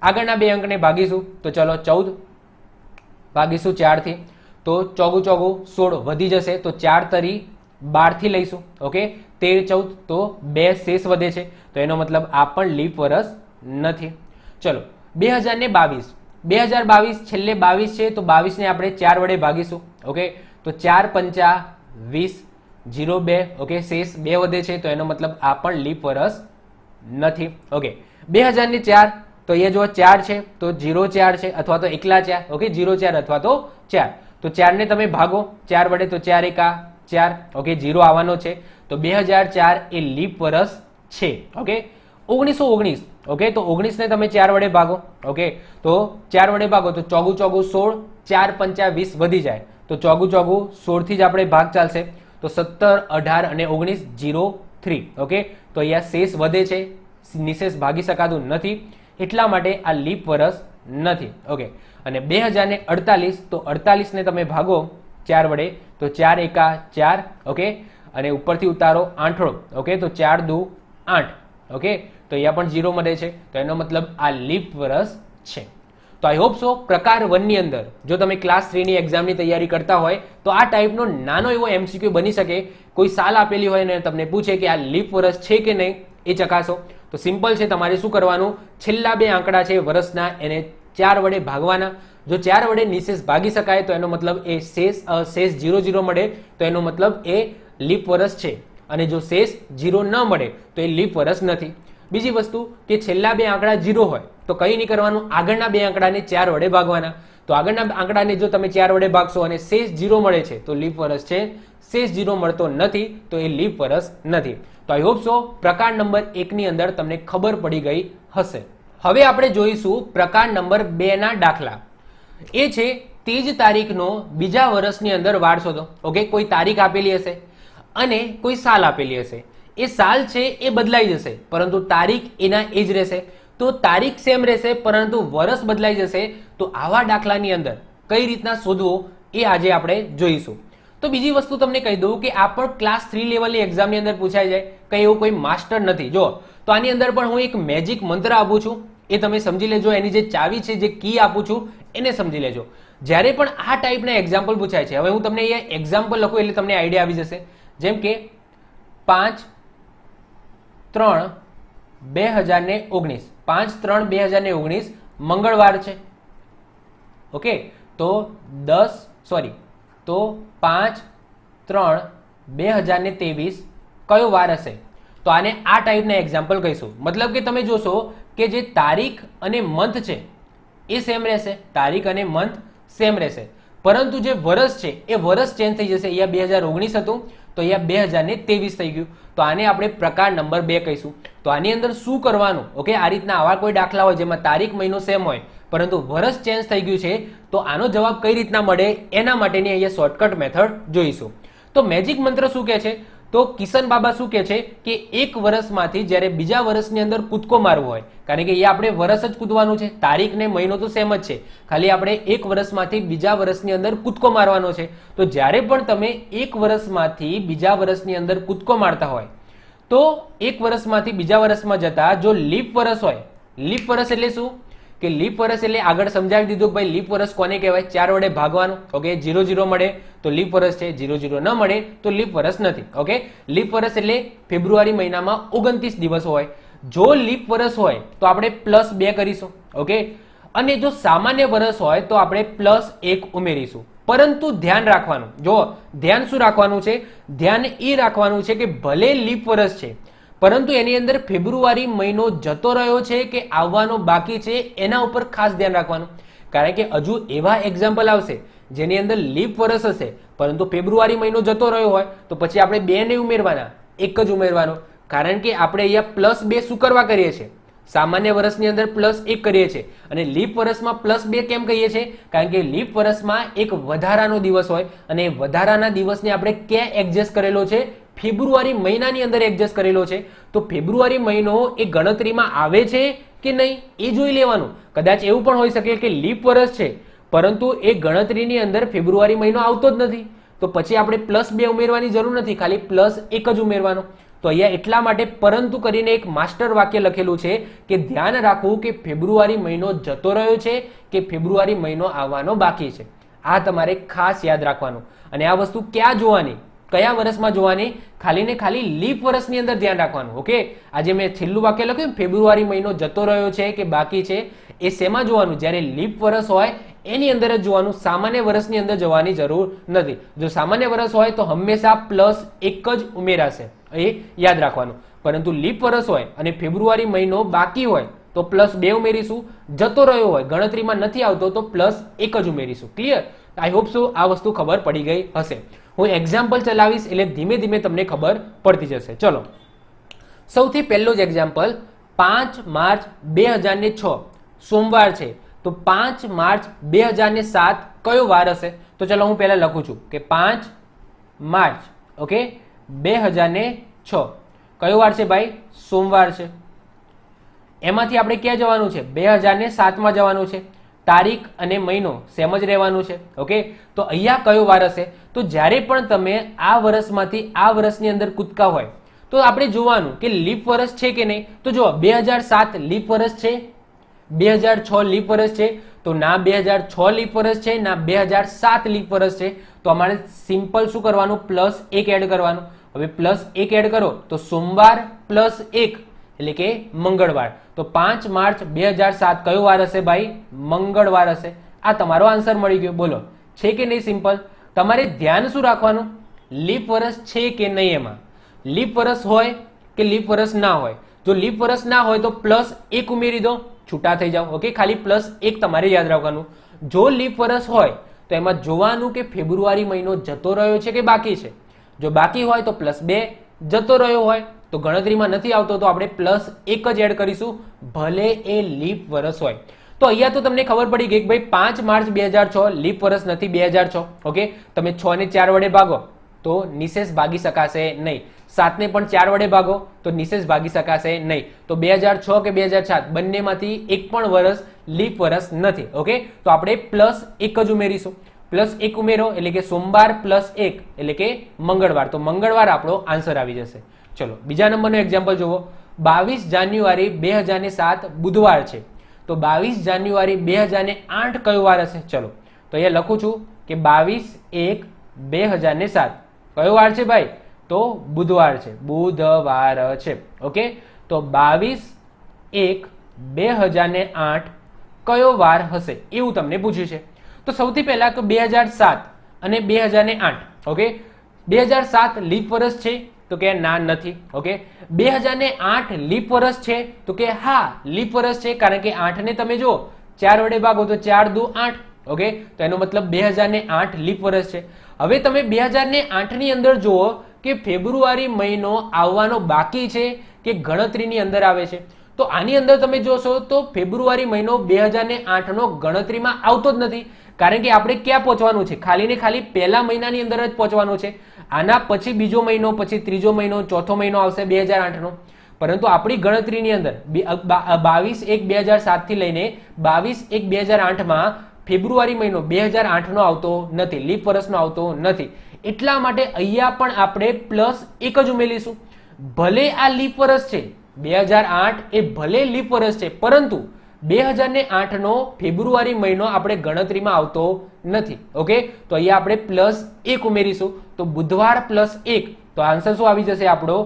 આગળના બે અંકને ભાગીશું. તો ચલો 14 ભાગીશું 4 થી તો ચોગું ચોગું 16 વધી જશે. તો 4 તરી 12 થી લઈશું. ઓકે, 13 14 તો 2 શેષ વધે છે. તો એનો મતલબ આ પણ લીપ વર્ષ નથી. ચલો 2022. 2022 છેલ્લે 22 છે તો 22 ને આપણે 4 વડે ભાગીશું. ઓકે, તો 4 પંચા 20, 0 2. ઓકે, શેષ 2 વધે છે તો એનો મતલબ આ પણ લીપ વર્ષ નથી. ઓકે, 2004. તો અહીંયા જો 4 છે તો 0 4 છે અથવા તો એકલા 4. ઓકે, 0 4 અથવા તો 4. તો 4 ને તમે ભાગો 4 વડે તો 4 એકા 4. ઓકે, 0 આવવાનો છે. તો 2004 એ લીપ વર્ષ છે. ઓકે, 1919. ઓકે, તો 19 ને તમે 4 વડે ભાગો. ઓકે, તો 4 વડે ભાગો તો ચોગું ચોગું 16, 4 પંચા 20 વધી જાય. તો ચોગું ચોગું 16 થી જ આપણે ભાગ ચાલશે. તો 17, 18 અને 19 0 3. ઓકે, તો અહીંયા શેષ વધે છે, નિશેષ ભાગી શકાતું નથી, એટલા માટે આ લીપ વર્ષ નથી. ઓકે, અને 2048. તો 48 ને તમે ભાગો 4 વડે તો 4 એકા 4. ઓકે, અને ઉપરથી ઉતારો 8. ઓકે, તો 4 દુ 8. ઓકે, તો અહીંયા પણ 0 મળે છે. તો એનો મતલબ આ લીપ વર્ષ છે. તો આઈ હોપ સો પ્રકાર 1 ની અંદર જો તમે ક્લાસ 3 ની એક્ઝામની તૈયારી કરતા હોય તો આ ટાઈપનો નાનો એવો MCQ બની શકે. કોઈ સાલ આપેલી હોય ને તમને પૂછે કે આ લીપ વર્ષ છે કે નહીં એ ચકાસો. તો સિમ્પલ છે, તમારે શું કરવાનું? છેલ્લા બે આંકડા છે વર્ષના એને 4 વડે ભાગવાના. જો 4 વડે નિશેષ ભાગી શકાય તો એનો મતલબ એ શેષ 0 0 મળે તો એનો મતલબ એ લીપ વર્ષ છે, અને જો શેષ 0 ન મળે તો એ લીપ વર્ષ નથી. બીજી વસ્તુ કે છેલ્લા બે આંકડા 0 હોય તો કંઈ નહીં કરવાનું, આગળના બે આંકડાને 4 વડે ભાગવાના. તો આગળના આંકડાને જો તમે 4 વડે ભાગશો અને શેષ 0 મળે છે તો લીપ વર્ષ છે, શેષ 0 મળતો નથી તો એ લીપ વર્ષ નથી. તો આઈ હોપ સો પ્રકાર નંબર 1 ની અંદર તમને ખબર પડી ગઈ હશે. હવે આપણે જોઈશું પ્રકાર નંબર 2 ના દાખલા. એ છે તે જ તારીખનો બીજા વર્ષની અંદર વાર શોધો. ઓકે, કોઈ તારીખ આપેલી હશે અને કોઈ સાલ આપેલી હશે. એ સાલ છે એ બદલાઈ જશે પરંતુ તારીખ એના એ જ રહેશે. તો તારીખ સેમ રહેશે પરંતુ વર્ષ બદલાઈ જશે. તો આવા દાખલાની અંદર કઈ રીતના શોધવું એ આજે આપણે જોઈશું. તો બીજી વસ્તુ તમને કહી દઉં કે આ પણ ક્લાસ 3 લેવલની એક્ઝામની અંદર પૂછાઈ જાય, કંઈ એવું કોઈ માસ્ટર નથી. જો તો આની અંદર પણ હું એક મેજિક મંત્ર આપું છું, એ તમે સમજી લેજો. એની જે ચાવી છે, જે કી આપું છું એને સમજી લેજો. જ્યારે પણ આ ટાઈપના એક્ઝામ્પલ પૂછાય છે, હવે હું તમને અહીંયા એક્ઝામ્પલ લખું એટલે તમને આઈડિયા આવી જશે. જેમ કે 5/3/2019, 5/3/2019 મંગળવાર છે. ઓકે, તો 5/3/2023 કયો વાર હશે? તો આને આ ટાઈપના એક્ઝામ્પલ કહીશું. મતલબ કે તમે જોશો કે જે તારીખ અને મંથ છે એ સેમ રહેશે, તારીખ અને મંથ સેમ રહેશે, પરંતુ જે વર્ષ છે એ વર્ષ ચેન્જ થઈ જશે. અહીંયા 2019 હતું તો અહીંયા 2023 થઈ ગયું. તો આને આપણે પ્રકાર નંબર 2 કહીશું. તો આની અંદર શું કરવાનું? ઓકે, આ રીતના આવા કોઈ દાખલા હોય જેમાં તારીખ મહિનો સેમ હોય પરંતુ વર્ષ ચેન્જ થઈ ગયું છે તો આનો જવાબ કઈ રીતના મળે એના માટેની અહીંયા શોર્ટકટ મેથડ જોઈશું. તો મેજિક મંત્ર શું કહે છે? તો કિશન બાબા શું કહે છે કે એક વર્ષમાંથી જ્યારે બીજા વર્ષની અંદર કૂદકો મારવો હોય, કારણ કે એ આપણે વર્ષ જ કૂદવાનું છે, તારીખ ને મહિનો તો સેમ જ છે, ખાલી આપણે એક વર્ષમાંથી બીજા વર્ષની અંદર કૂદકો મારવાનો છે. તો જ્યારે પણ તમે એક વર્ષમાંથી બીજા વર્ષની અંદર કૂદકો મારતા હોય તો એક વર્ષમાંથી બીજા વર્ષમાં જતા જો લીપ વર્ષ હોય, લીપ વર્ષ એટલે શું કે લીપ વર્ષ એટલે આગળ સમજાવી દીધું કે ભાઈ લીપ વર્ષ કોને કહેવાય, 4 વડે ભાગવાનું. ઓકે, 0 મળે તો લીપ વર્ષ છે, 0 ન મળે તો લીપ વર્ષ નથી. ઓકે, લીપ વર્ષ એટલે ફેબ્રુઆરી મહિનામાં 29 દિવસ હોય. જો લીપ વર્ષ હોય તો આપણે +2 કરીશું. ઓકે, અને જો સામાન્ય વર્ષ હોય તો આપણે +1 ઉમેરીશું. પરંતુ ધ્યાન રાખવાનું, જો ધ્યાન શું રાખવાનું છે, ધ્યાન એ રાખવાનું છે કે ભલે લીપ વર્ષ છે પરંતુ એની અંદર ફેબ્રુઆરી મહિનો જતો રહ્યો છે કે આવવાનો બાકી છે એના ઉપર ખાસ ધ્યાન રાખવાનું. કારણ કે હજુ એવા એક્ઝામ્પલ આવશે જેની અંદર લીપ વર્ષ હશે પરંતુ ફેબ્રુઆરી મહિનો જતો રહ્યો હોય તો પછી આપણે 2 નહીં ઉમેરવાના, 1 જ ઉમેરવાનો. કારણ કે આપણે અહીંયા +2 શું કરવા કરીએ છીએ, સામાન્ય વર્ષની અંદર +1 કરીએ છીએ અને લીપ વર્ષમાં +2 કેમ કહીએ છીએ, કારણ કે લીપ વર્ષમાં એક વધારાનો દિવસ હોય અને વધારાના દિવસને આપણે ક્યાં એડજસ્ટ કરેલો છે, ફેબ્રુઆરી મહિનાની અંદર એડજસ્ટ કરેલો છે. તો ફેબ્રુઆરી મહિનો એ ગણતરીમાં આવે છે કે નહીં એ જોઈ લેવાનું. કદાચ એવું પણ હોઈ શકે કે લીપ વર્ષ છે પરંતુ એ ગણતરીની અંદર ફેબ્રુઆરી મહિનો આવતો જ નથી, તો પછી આપણે +2 ઉમેરવાની જરૂર નથી, ખાલી +1 જ ઉમેરવાનો. તો અહીંયા એટલા માટે પરંતુ કરીને એક માસ્ટર વાક્ય લખેલું છે કે ધ્યાન રાખવું કે ફેબ્રુઆરી મહિનો જતો રહ્યો છે કે ફેબ્રુઆરી મહિનો આવવાનો બાકી છે. આ તમારે ખાસ યાદ રાખવાનું. અને આ વસ્તુ ક્યાં જોવાની, કયા વર્ષમાં જોવાની, ખાલી ને ખાલી લીપ વર્ષની અંદર ધ્યાન રાખવાનું. ઓકે, આજે મેં છેલ્લું વાક્ય લખ્યું ફેબ્રુઆરી મહિનો જતો રહ્યો છે કે બાકી છે, એ શેમાં જોવાનું, જ્યારે લીપ વર્ષ હોય એની અંદર જ જોવાનું, સામાન્ય વર્ષની અંદર જવાની જરૂર નથી. જો સામાન્ય વર્ષ હોય તો હંમેશા +1 જ ઉમેરાશે, એ યાદ રાખવાનું. પરંતુ લીપ વર્ષ હોય અને ફેબ્રુઆરી મહિનો બાકી હોય તો +2 ઉમેરીશું, જતો રહ્યો હોય ગણતરીમાં નથી આવતો તો +1 જ ઉમેરીશું. ક્લિયર? આઈ હોપ સો આ વસ્તુ ખબર પડી ગઈ હશે. હું એક્ઝામ્પલ ચલાવીશ એટલે ધીમે ધીમે તમને ખબર પડતી જશે. ચલો, સૌથી પહેલું જ એક્ઝામ્પલ 5 માર્ચ 2006 સોમવાર છે. તો 5 માર્ચ 2007 કયો વાર હશે? તો ચલો હું પહેલા લખું છું કે 5 માર્ચ ઓકે 2006 કયો વાર છે ભાઈ? સોમવાર છે. એમાંથી આપણે ક્યાં જવાનું છે? 2007માં જવાનું છે. તારીખ અને મહિનો સેમ જ રહેવાનું છે. ઓકે, તો અહીંયા કયો વાર હશે? તો જ્યારે પણ તમે આ વર્ષમાંથી આ વર્ષની અંદર કૂદકા હોય તો આપણે જોવાનું કે લીપ વર્ષ છે કે નહીં. તો જો 2007 લીપ વર્ષ છે, 2006 લીપ વર્ષ છે, તો ના 2006 લીપ વર્ષ છે ના 2007 લીપ વર્ષ છે. તો અમારે સિમ્પલ શું કરવાનું? +1 એડ કરવાનું. હવે +1 એડ કરો તો સોમવાર +1 એટલે કે મંગળવાર. તો 5 માર્ચ 2007 કયો વાર હશે ભાઈ? મંગળવાર હશે. આ તમારો આન્સર મળી ગયો. બોલો, છે કે નહીં સિમ્પલ? તમારે ધ્યાન શું રાખવાનું? લીપ વર્ષ છે કે નહીં, એમાં લીપ વર્ષ હોય કે લીપ વર્ષ ના હોય. જો લીપ વર્ષ ના હોય તો +1 ઉમેરી દો, છૂટા થઈ જાઓ. ઓકે, ખાલી +1 તમારે યાદ રાખવાનું. જો લીપ વર્ષ હોય તો એમાં જોવાનું કે ફેબ્રુઆરી મહિનો જતો રહ્યો છે કે બાકી છે. જો બાકી હોય તો +2, જતો રહ્યો હોય તો ગણતરીમાં નથી આવતો તો આપણે +1 જ એડ કરીશું, ભલે એ લીપ વર્ષ હોય. તો અહીંયા તો તમને ખબર પડી ગઈ કે ભાઈ 5 માર્ચ 2006 લીપ વર્ષ નથી, 2006. ઓકે, તમે 6 ને 4 વડે ભાગો તો નિશેષ ભાગી શકાશે નહીં. 7 ને પણ 4 વડે ભાગો તો નિશેષ ભાગી શકાશે નહીં. તો 2006 કે 2007 બંનેમાંથી એક પણ વર્ષ લીપ વર્ષ નથી. ઓકે, તો આપણે +1 જ ઉમેરીશું. +1 ઉમેરો એટલે કે સોમવાર +1 એટલે કે મંગળવાર. તો મંગળવાર આપણો આન્સર આવી જશે. ચલો, બીજા નંબરનો એક્ઝામ્પલ જુઓ. 22 જાન્યુઆરી 2007 બુધવાર છે. તો 22 જાન્યુઆરી 2008 કયો વાર હશે? ચલો, તો અહીંયા લખું છું કે 22/1/2007 કયો વાર છે ભાઈ? તો બુધવાર છે, બુધવાર છે. ઓકે, તો 22/1/2008 કયો વાર હશે એવું તમને પૂછ્યું છે. તો સૌથી પહેલા તો 2007 અને 2008. ઓકે, 2007 લીપ વર્ષ છે તો કે ના નથી. ઓકે, 2008 લીપ વર્ષ છે તો કે હા લીપ વર્ષ છે, કારણ કે 8 ને તમે જો 4 વડે ભાગો તો 4 દુ 8. ઓકે, તો એનો મતલબ 2008 લીપ વર્ષ છે. હવે તમે 2008 ની અંદર જુઓ કે ફેબ્રુઆરી મહિનો આવવાનો બાકી છે કે ગણતરીની અંદર આવે છે. તો આની અંદર તમે જોશો તો ફેબ્રુઆરી મહિનો 2008 નો ગણતરીમાં આવતો જ નથી, કારણ કે આપણે ક્યાં પહોંચવાનું છે? ખાલી ને ખાલી પહેલા મહિનાની અંદર જ પહોંચવાનું છે. આના પછી બીજો મહિનો, પછી ત્રીજો મહિનો, ચોથો મહિનો આવશે 2008નો. પરંતુ આપણી ગણતરીની અંદર 22/1/2007 થી લઈને 22/1/2008માં ફેબ્રુઆરી મહિનો 2008નો આવતો નથી, લીપ વર્ષનો આવતો નથી. એટલા માટે અહીંયા પણ આપણે +1 જ ઉમેરીશું. ભલે આ લીપ વર્ષ છે, 2008 એ ભલે લીપ વર્ષ છે, પરંતુ 2008નો ફેબ્રુઆરી મહિનો આપણે ગણતરીમાં આવતો નથી. ઓકે, તો અહીંયા આપણે +1 ઉમેરીશું. તો બુધવાર +1, તો આન્સર શું આવી જશે આપણો?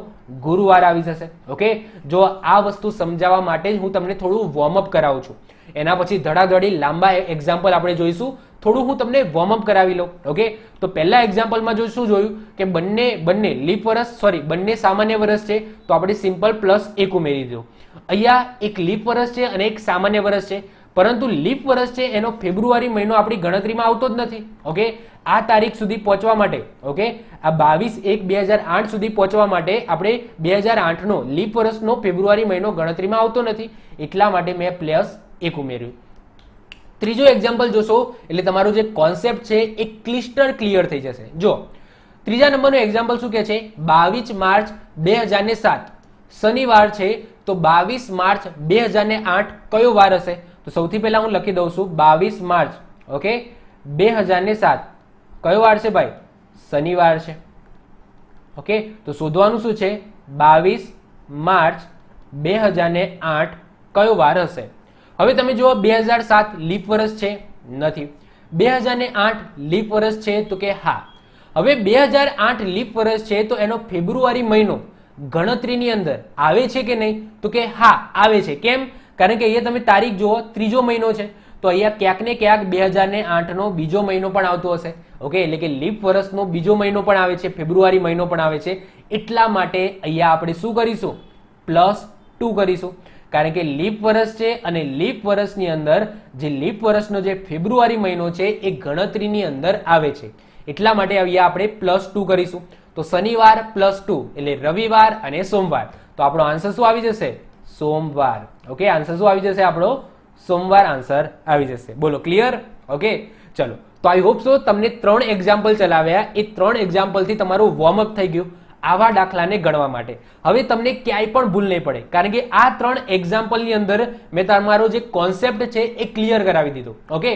ગુરુવાર આવી જશે. ઓકે, જો આ વસ્તુ સમજાવવા માટે જ હું તમને થોડું વોર્મઅપ કરાવું છું. એના પછી ધડાધડી લાંબા એક્ઝામ્પલ આપણે જોઈશું. થોડું હું તમને વોર્મઅપ કરાવી લઉં. ઓકે, તો પહેલા એક્ઝામ્પલમાં શું જોયું કે બંને લીપ વર્ષ, સોરી બંને સામાન્ય વર્ષ છે, તો આપણે સિમ્પલ +1 ઉમેરી દીધું. અહીંયા એક લીપ વર્ષ છે અને એક સામાન્ય વર્ષ છે, પરંતુ લીપ વર્ષ છે એનો ફેબ્રુઆરી મહિનો આપણી ગણતરીમાં આવતો જ નથી. ઓકે, આ તારીખ સુધી પહોંચવા માટે, ઓકે, આ 22/1/2008 સુધી પહોંચવા માટે આપણે 2008નો લીપ વર્ષનો ફેબ્રુઆરી મહિનો ગણતરીમાં આવતો નથી. એટલા માટે મેં +1 ઉમેર્યું. ત્રીજો એક્ઝામ્પલ જોશો એટલે તમારો જે કોન્સેપ્ટ છે એ ક્લિયર થઈ જશે. જો ત્રીજા નંબરનો એક્ઝામ્પલ શું કહે છે? 22 માર્ચ 2007 શનિવાર છે, તો 22 માર્ચ 2008 કયો વાર હશે? તો સૌથી પહેલા હું લખી દઉં છું 22 માર્ચ, ઓકે, 2007 કયો વાર છે ભાઈ? શનિવાર છે. ઓકે, તો શોધવાનું શું છે? 22 માર્ચ 2008 કયો વાર હશે? હવે તમે જુઓ 2007 લીપ વર્ષ છે? નથી. 2008 લીપ વર્ષ છે? તો કે હા. હવે 2008 લીપ વર્ષ છે તો એનો ફેબ્રુઆરી મહિનો ગણતરીની અંદર આવે છે કે નહીં? તો કે હા આવે છે. કેમ? કારણ કે અહીંયા તમે તારીખ જુઓ, ત્રીજો મહિનો છે, તો અહીંયા ક્યાંક ને ક્યાંક 2008નો બીજો મહિનો પણ આવતો હશે. ઓકે, એટલે કે લીપ વર્ષનો બીજો મહિનો પણ આવે છે, ફેબ્રુઆરી મહિનો પણ આવે છે. એટલા માટે અહીંયા આપણે શું કરીશું? +2 કરીશું. કારણ કે લીપ વર્ષ છે અને લીપ વર્ષની અંદર જે લીપ વર્ષનો જે ફેબ્રુઆરી મહિનો છે એ ગણતરીની અંદર આવે છે. એટલા માટે અહીંયા આપણે +2 કરીશું. તો શનિવાર +2 એટલે રવિવાર અને સોમવાર. તો આપણો આન્સર શું આવી જશે? સોમવાર. ઓકે, આન્સર શું આવી જશે આપણો? સોમવાર આન્સર આવી જશે. બોલો, ક્લિયર? ઓકે, ચલો. તો આઈ હોપ સો તમને 3 એક્ઝામ્પલ ચલાવ્યા, એ 3 એક્ઝામ્પલથી તમારું વોર્મઅપ થઈ ગયું આવા દાખલાને ગણવા માટે. હવે તમને ક્યાંય પણ ભૂલ નહીં પડે, કારણ કે આ 3 એક્ઝામ્પલની અંદર મેં તમારો જે કોન્સેપ્ટ છે એ ક્લિયર કરાવી દીધો. ઓકે,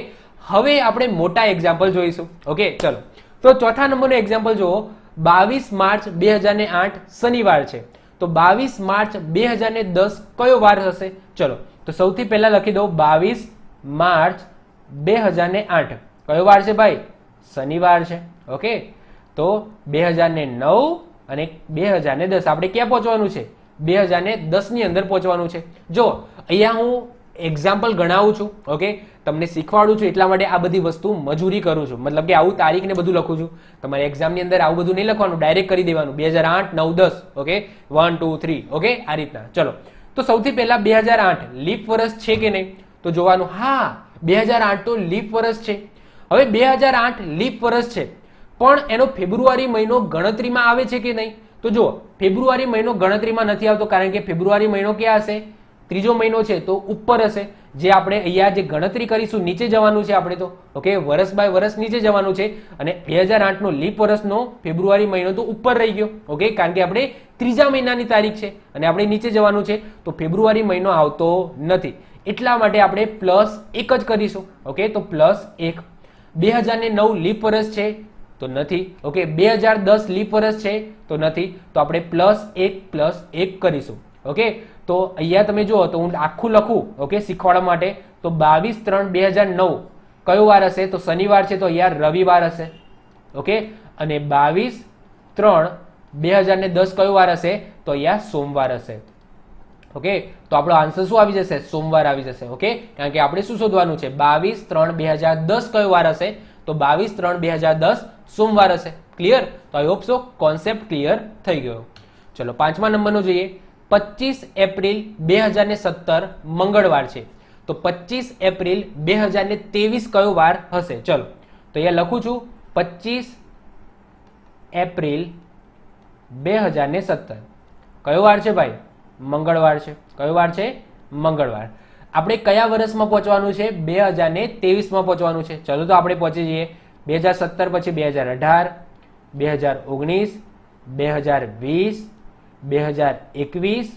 હવે આપણે મોટા એક્ઝામ્પલ જોઈશું. ઓકે, ચલો. તો ચોથા નંબરનો એક્ઝામ્પલ જુઓ. 22 માર્ચ 2008 શનિવાર છે, તો 22 માર્ચ 2010 કયો વાર હશે? ચલો, તો સૌથી પહેલા લખી દો 22 માર્ચ 2008 કયો વાર છે ભાઈ? શનિવાર છે. ઓકે, તો 2009 અને 2010 આપણે ક્યાં પહોંચવાનું છે? 2010 ની અંદર પહોંચવાનું છે. જો અહીંયા હું એક્ઝામ્પલ ગણાવું છું, ઓકે, તમને શીખવાડું છું, એટલા માટે આ બધી વસ્તુ મજૂરી કરું છું. મતલબ કે આવું તારીખ ને બધું લખું છું. તમારી એક્ઝામની અંદર આવું બધું નહીં લખવાનું, ડાયરેક્ટ કરી દેવાનું 2008 9 10. ઓકે, 1 2 3. ઓકે, આ રીતના. ચલો, તો સૌથી પહેલા 2008 લીપ વર્ષ છે કે નહીં? તો જોવાનું, હા 2008 તો લીપ વર્ષ છે. હવે 2008 લીપ વર્ષ છે, પણ એનો ફેબ્રુઆરી મહિનો ગણતરીમાં આવે છે કે નહીં? તો જો ફેબ્રુઆરી મહિનો ગણતરીમાં નથી આવતો, કારણ કે ફેબ્રુઆરી મહિનો ક્યાં હશે? ત્રીજો મહિનો છે, તો ઉપર હશે. જે આપણે અહીંયા જે ગણતરી કરીશું નીચે જવાનું છે આપણે તો. ઓકે, વર્ષ બાય વર્ષ નીચે જવાનું છે, અને 2008નો લીપ વર્ષનો ફેબ્રુઆરી મહિનો તો ઉપર રહી ગયો. ઓકે, કારણ કે આપણે ત્રીજા મહિનાની તારીખ છે અને આપણે નીચે જવાનું છે, તો ફેબ્રુઆરી મહિનો આવતો નથી. એટલા માટે આપણે +1 જ કરીશું. ઓકે, તો +1. 2009 લીપ વર્ષ છે તો નથી. ઓકે, 2010 લીપ વર્ષ છે તો નથી. તો આપણે +1 કરીશું. ઓકે, તો અહીંયા તમે જુઓ તો હું આખું લખું, ઓકે, શીખવાડવા માટે. તો 22/3/2009 કયો વાર હશે? તો શનિવાર છે, તો અહીંયા રવિવાર હશે. ઓકે, અને 22/3/2010 કયો વાર હશે? તો અહીંયા સોમવાર હશે. ઓકે, તો આપણો આન્સર શું આવી જશે? સોમવાર આવી જશે. ઓકે, કારણ કે આપણે શું શોધવાનું છે? 22/3/2010 કયો વાર હશે? તો 22/3/2010 સોમવાર હશે. ક્લિયર? તો I hope so concept clear થઈ ગયો. ચલો, 5મા નંબરનો જોઈએ. 25 એપ્રિલ 2017 મંગળવાર છે, તો 25 એપ્રિલ 2023 કયો વાર હશે? ચલો, તો અહીંયા લખું છું 25 એપ્રિલ 2017 કયો વાર છે ભાઈ? મંગળવાર છે. કયો વાર છે? મંગળવાર. આપણે કયા વર્ષમાં પહોંચવાનું છે? 2023માં પહોંચવાનું છે. ચલો, તો આપણે પહોંચી જઈએ. 2017 પછી 2018, 2019, 2020, 2021,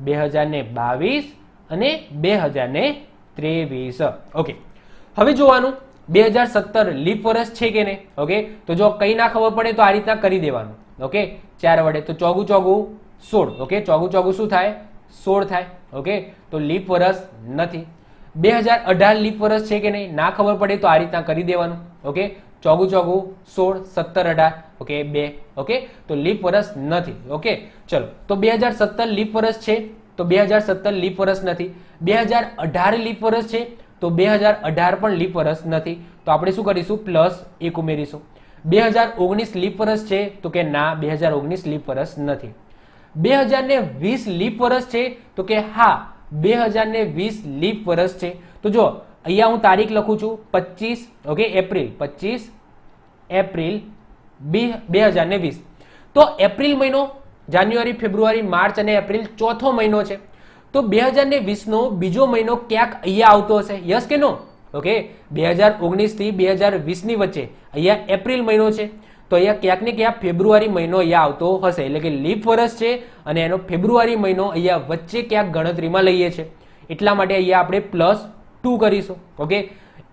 2022 અને 2023. ઓકે, હવે જોવાનું 2017 લીપ વર્ષ છે કે નહીં. ઓકે, તો જો કઈ ના ખબર પડે તો આ રીતના કરી દેવાનું. ઓકે, 4 વડે તો ચોગું ચોગું 16. ઓકે, ચોગું ચોગું શું થાય? 16 થાય. ઓકે, તો લીપ વર્ષ નથી. 2018 લીપ વર્ષ છે કે નહીં, ના ખબર પડે તો આ રીતના કરી દેવાનું. ઓકે, ચોગું ચોગું 16, 17, 18. ઓકે, 2. ઓકે, તો લીપ વર્ષ નથી. ઓકે, ચલો, તો 2017 લીપ વર્ષ છે તો 2017 લીપ વર્ષ નથી. 2018 લીપ વર્ષ છે તો 2018 પણ લીપ વર્ષ નથી. તો આપણે શું કરીશું? +1 ઉમેરીશું. 2019 લીપ વર્ષ છે તો કે ના, 2019 લીપ વર્ષ નથી. 2020 લીપ વર્ષ છે તો કે હા, 2020 લીપ વર્ષ છે. તો જો અહીંયા હું તારીખ લખું છું 25. Okay, April, 25 April 2020. તો એપ્રિલ મહિનો, જાન્યુઆરી, ફેબ્રુઆરી, માર્ચ અને એપ્રિલ ચોથો મહિનો છે. તો 2020 નો બીજો મહિનો ક્યાંક અહીંયા આવતો હશે. યસ કે નો? ઓકે, 2019 થી 2020 ની વચ્ચે અહીંયા એપ્રિલ મહિનો છે તો અહીંયા ક્યાંક ને ક્યાંક ફેબ્રુઆરી મહિનો અહીંયા આવતો હશે. એટલે કે લીપ વર્ષ છે અને એનો ફેબ્રુઆરી મહિનો અહીંયા વચ્ચે ક્યાંક ગણતરીમાં લઈએ છીએ. એટલા માટે અહીંયા આપણે +2 કરીશું. ઓકે,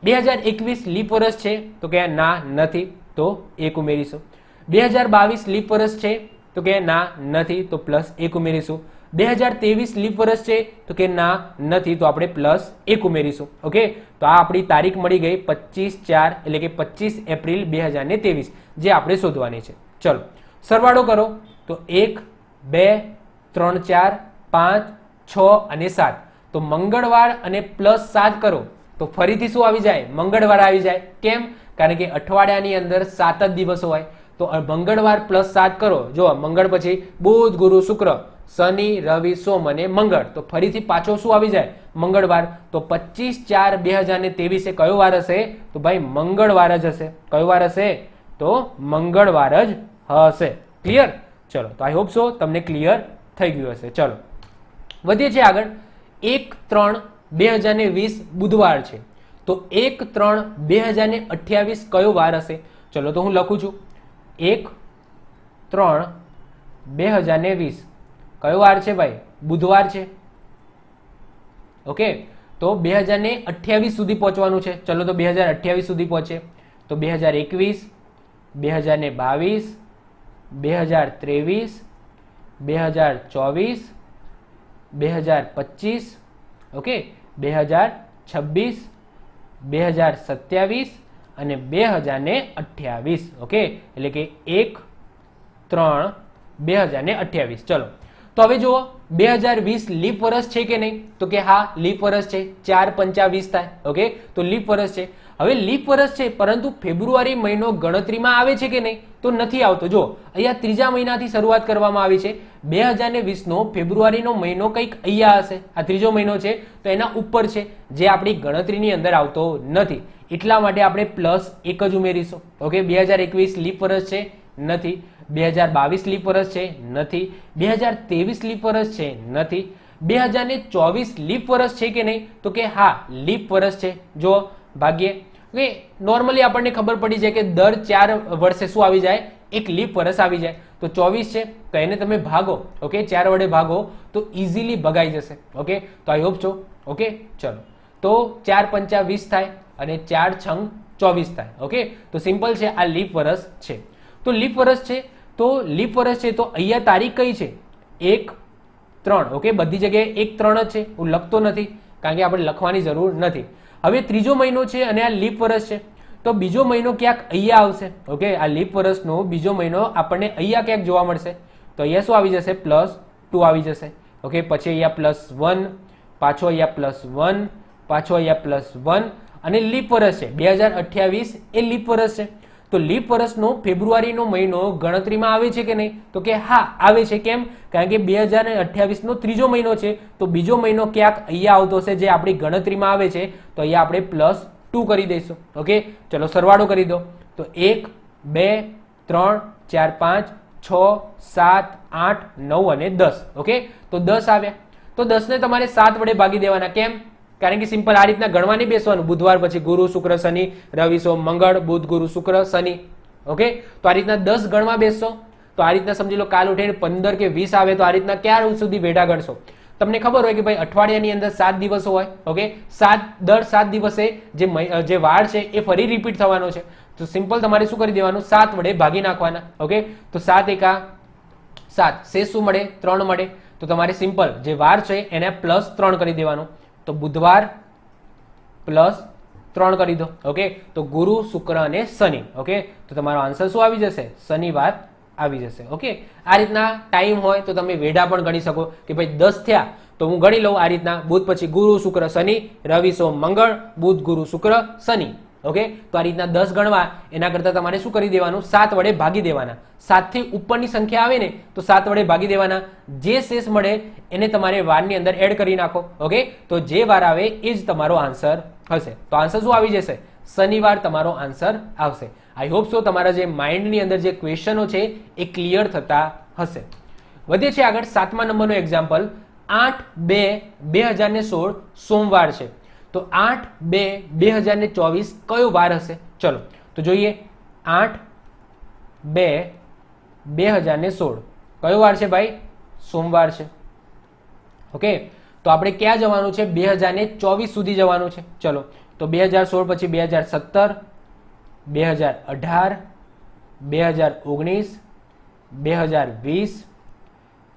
2021 લીપ વર્ષ છે તો કે ના, નથી, તો 1 ઉમેરીશું. 2022 લીપ વર્ષ છે તો કે ના, નથી, તો +1 ઉમેરીશું. 2023 લીપ વર્ષ છે તો કે ના, નથી, તો આપણે +1 ઉમેરીશું. ઓકે, તો આ આપણી તારીખ મળી ગઈ 25/4 એટલે કે 25 એપ્રિલ 2023 જે આપણે શોધવાની છે. ચલો સરવાળો કરો તો 1, 2, 3, 4, 5, 6 અને 7. તો મંગળવાર અને +7 કરો તો ફરીથી શું આવી જાય? મંગળવાર આવી જાય. કેમ? કારણ કે અઠવાડિયાની અંદર 7 જ દિવસો હોય. તો મંગળવાર +7 કરો. જો મંગળ પછી બુધ, ગુરુ, શુક્ર, શનિ, રવિ, સોમ અને મંગળ. તો ફરીથી પાછો શું આવી જાય? મંગળવાર. તો 25/4/2023 એ કયો વાર હશે? તો ભાઈ મંગળવાર જ હશે. કયો વાર હશે? તો મંગળવાર જ હશે. ક્લિયર? ચલો, તો આઈ હોપ સો તમને ક્લિયર થઈ ગયું હશે. ચલો વધીએ છીએ આગળ. 1/3/2020 બુધવાર છે તો 1/3/2028 કયો વાર હશે? ચલો તો હું લખું છું 1/3/2020 કયો વાર છે ભાઈ? બુધવાર છે. ઓકે, તો 2028 સુધી પહોંચવાનું છે. ચલો તો 2028 સુધી પહોંચે તો 2021, 2022, 2023, 2024, 2025, ઓકે, 2026, 2027 અને 2028. ઓકે, એટલે કે 1/3/2028. ચલો તો હવે જુઓ 2020 લીપ વર્ષ છે કે નહીં? તો કે હા, લીપ વર્ષ છે. 4×5 = 20 થાય. ઓકે, તો લીપ વર્ષ છે. હવે લીપ વર્ષ છે પરંતુ ફેબ્રુઆરી મહિનો ગણતરીમાં આવે છે કે નહીં? તો નથી આવતો. જો અહીંયા ત્રીજા મહિનાથી શરૂઆત કરવામાં આવી છે. 2020 નો ફેબ્રુઆરીનો મહિનો કંઈક અહીંયા હશે. આ ત્રીજો મહિનો છે તો એના ઉપર છે જે આપણી ગણતરીની અંદર આવતો નથી. એટલા માટે આપણે +1 જ ઉમેરીશું. ઓકે, 2021 લીપ વર્ષ છે? નથી. 2022 લીપ વર્ષ છે? નથી. 2023 લીપ વર્ષ છે? નથી. 2024 લીપ વર્ષ છે કે નહીં? તો કે હા, લીપ વર્ષ છે. જો ભાગ્યે ઓકે, નોર્મલી આપણને ખબર પડી જાય કે દર 4 વર્ષે શું આવી જાય? એક લીપ વર્ષ આવી જાય. તો 24 છે તો એને તમે ભાગો. ઓકે, 4 વડે ભાગો તો ઇઝીલી ભગાઈ જશે. ઓકે, તો આઈ હોપ છો. ઓકે, ચલો તો 4×5 = 20 થાય અને 4×6 = 24 થાય. ઓકે, તો સિમ્પલ છે. આ લીપ વર્ષ છે. તો લીપ વર્ષ છે તો લીપ વર્ષ છે તો અહીંયા તારીખ કઈ છે? 1/3. ઓકે, બધી જગ્યાએ 1/3 જ છે. હું લખતો નથી કારણ કે આપણે લખવાની જરૂર નથી. હવે ત્રીજો મહિનો છે અને આ લીપ વર્ષ છે તો બીજો મહિનો ક્યાંક અહીંયા આવશે. ઓકે, આ લીપ વર્ષનો બીજો મહિનો આપણને અહીંયા ક્યાંક જોવા મળશે. તો અહીંયા શું આવી જશે? +2 આવી જશે. ઓકે, પછી અહીંયા +1, પાછો અહીંયા +1, પાછો અહીંયા +1 અને લીપ વર્ષ છે. 2028 એ લીપ વર્ષ છે. તો લીપ વર્ષનો ફેબ્રુઆરીનો મહિનો ગણતરીમાં આવે છે કે નહીં? તો કે હા, આવે છે. કેમ? કારણ કે 2028 નો ત્રીજો મહિનો છે તો બીજો મહિનો ક્યાંક અહીંયા આવતો હશે જે આપણી ગણતરીમાં આવે છે. તો અહીંયા આપણે +2 કરી દઈશું. ઓકે, ચલો સરવાળો કરી દો. તો 1, 2, 3, 4, 5, 6, 7, 8, 9 અને 10. ઓકે, તો 10 આવ્યા. તો 10 ને તમારે 7 વડે ભાગી દેવાના. કેમ? કારણ કે સિમ્પલ આ રીતના ગણવા નહીં બેસવાનું. બુધવાર પછી ગુરુ, શુક્ર, શનિ, રવિ, સોમ, મંગળ, બુધ, ગુરુ, શુક્ર, શનિ. ઓકે, તો આ રીતના 10 ગણવા બેસશો તો આ રીતના સમજી લો કાલ ઉઠીને 15 કે 20 આવે તો આ રીતના ક્યાં સુધી વેઢા ગણશો. તમને ખબર હોય કે ભાઈ અઠવાડિયાની અંદર 7 દિવસો હોય. ઓકે, દર 7 દિવસે જે વાર છે એ ફરી રિપીટ થવાનો છે. તો સિમ્પલ તમારે શું કરી દેવાનું, 7 વડે ભાગી નાખવાના. ઓકે, તો 7 એકા 7, શેષ શું મળે, 3 મળે. તો તમારે સિમ્પલ જે વાર છે એને +3 કરી દેવાનું. તો બુધવાર +3 કરી દો. ઓકે, તો ગુરુ, શુક્ર અને શનિ. ઓકે, તો તમારો આન્સર શું આવી જશે, શનિવાર આવી જશે. ઓકે, આ રીતના ટાઈમ હોય તો તમે વેઢા પણ ગણી શકો કે ભાઈ 10 થયા તો હું ગણી લઉં આ રીતના, બુધ પછી ગુરુ, શુક્ર, શનિ, રવિ, સોમ, મંગળ, બુધ, ગુરુ, શુક્ર, શનિ. ઓકે, તો આ રીતના 10 ગણવા, એના કરતા તમારે શું કરી દેવાનું, 7 વડે ભાગી દેવાના. 7 થી ઉપરની સંખ્યા આવે ને તો 7 વડે ભાગી દેવાના. જે શેષ મળે એને તમારે વારની અંદર એડ કરી નાખો. ઓકે, તો જે વાર આવે એ જ તમારો આન્સર હશે. તો આન્સર શું આવી જશે, શનિવાર તમારો આન્સર આવશે. આઈ હોપ સો તમારા જે માઇન્ડની અંદર જે ક્વેશ્ચનો છે એ ક્લિયર થતા હશે. વધીએ છે આગળ 7મા નંબરનો એક્ઝામ્પલ. 8/2/2016 સોમવાર છે. તો 8/2/2024 કયો વાર હશે, ચલો તો જોઈએ. 8/2/2016 કયો વાર છે ભાઈ, સોમવાર છે. ઓકે, તો આપણે ક્યાં જવાનું છે, 2024 સુધી જવાનું છે. ચલો, તો 2016 પછી 2017, 2018, 2019, 2020,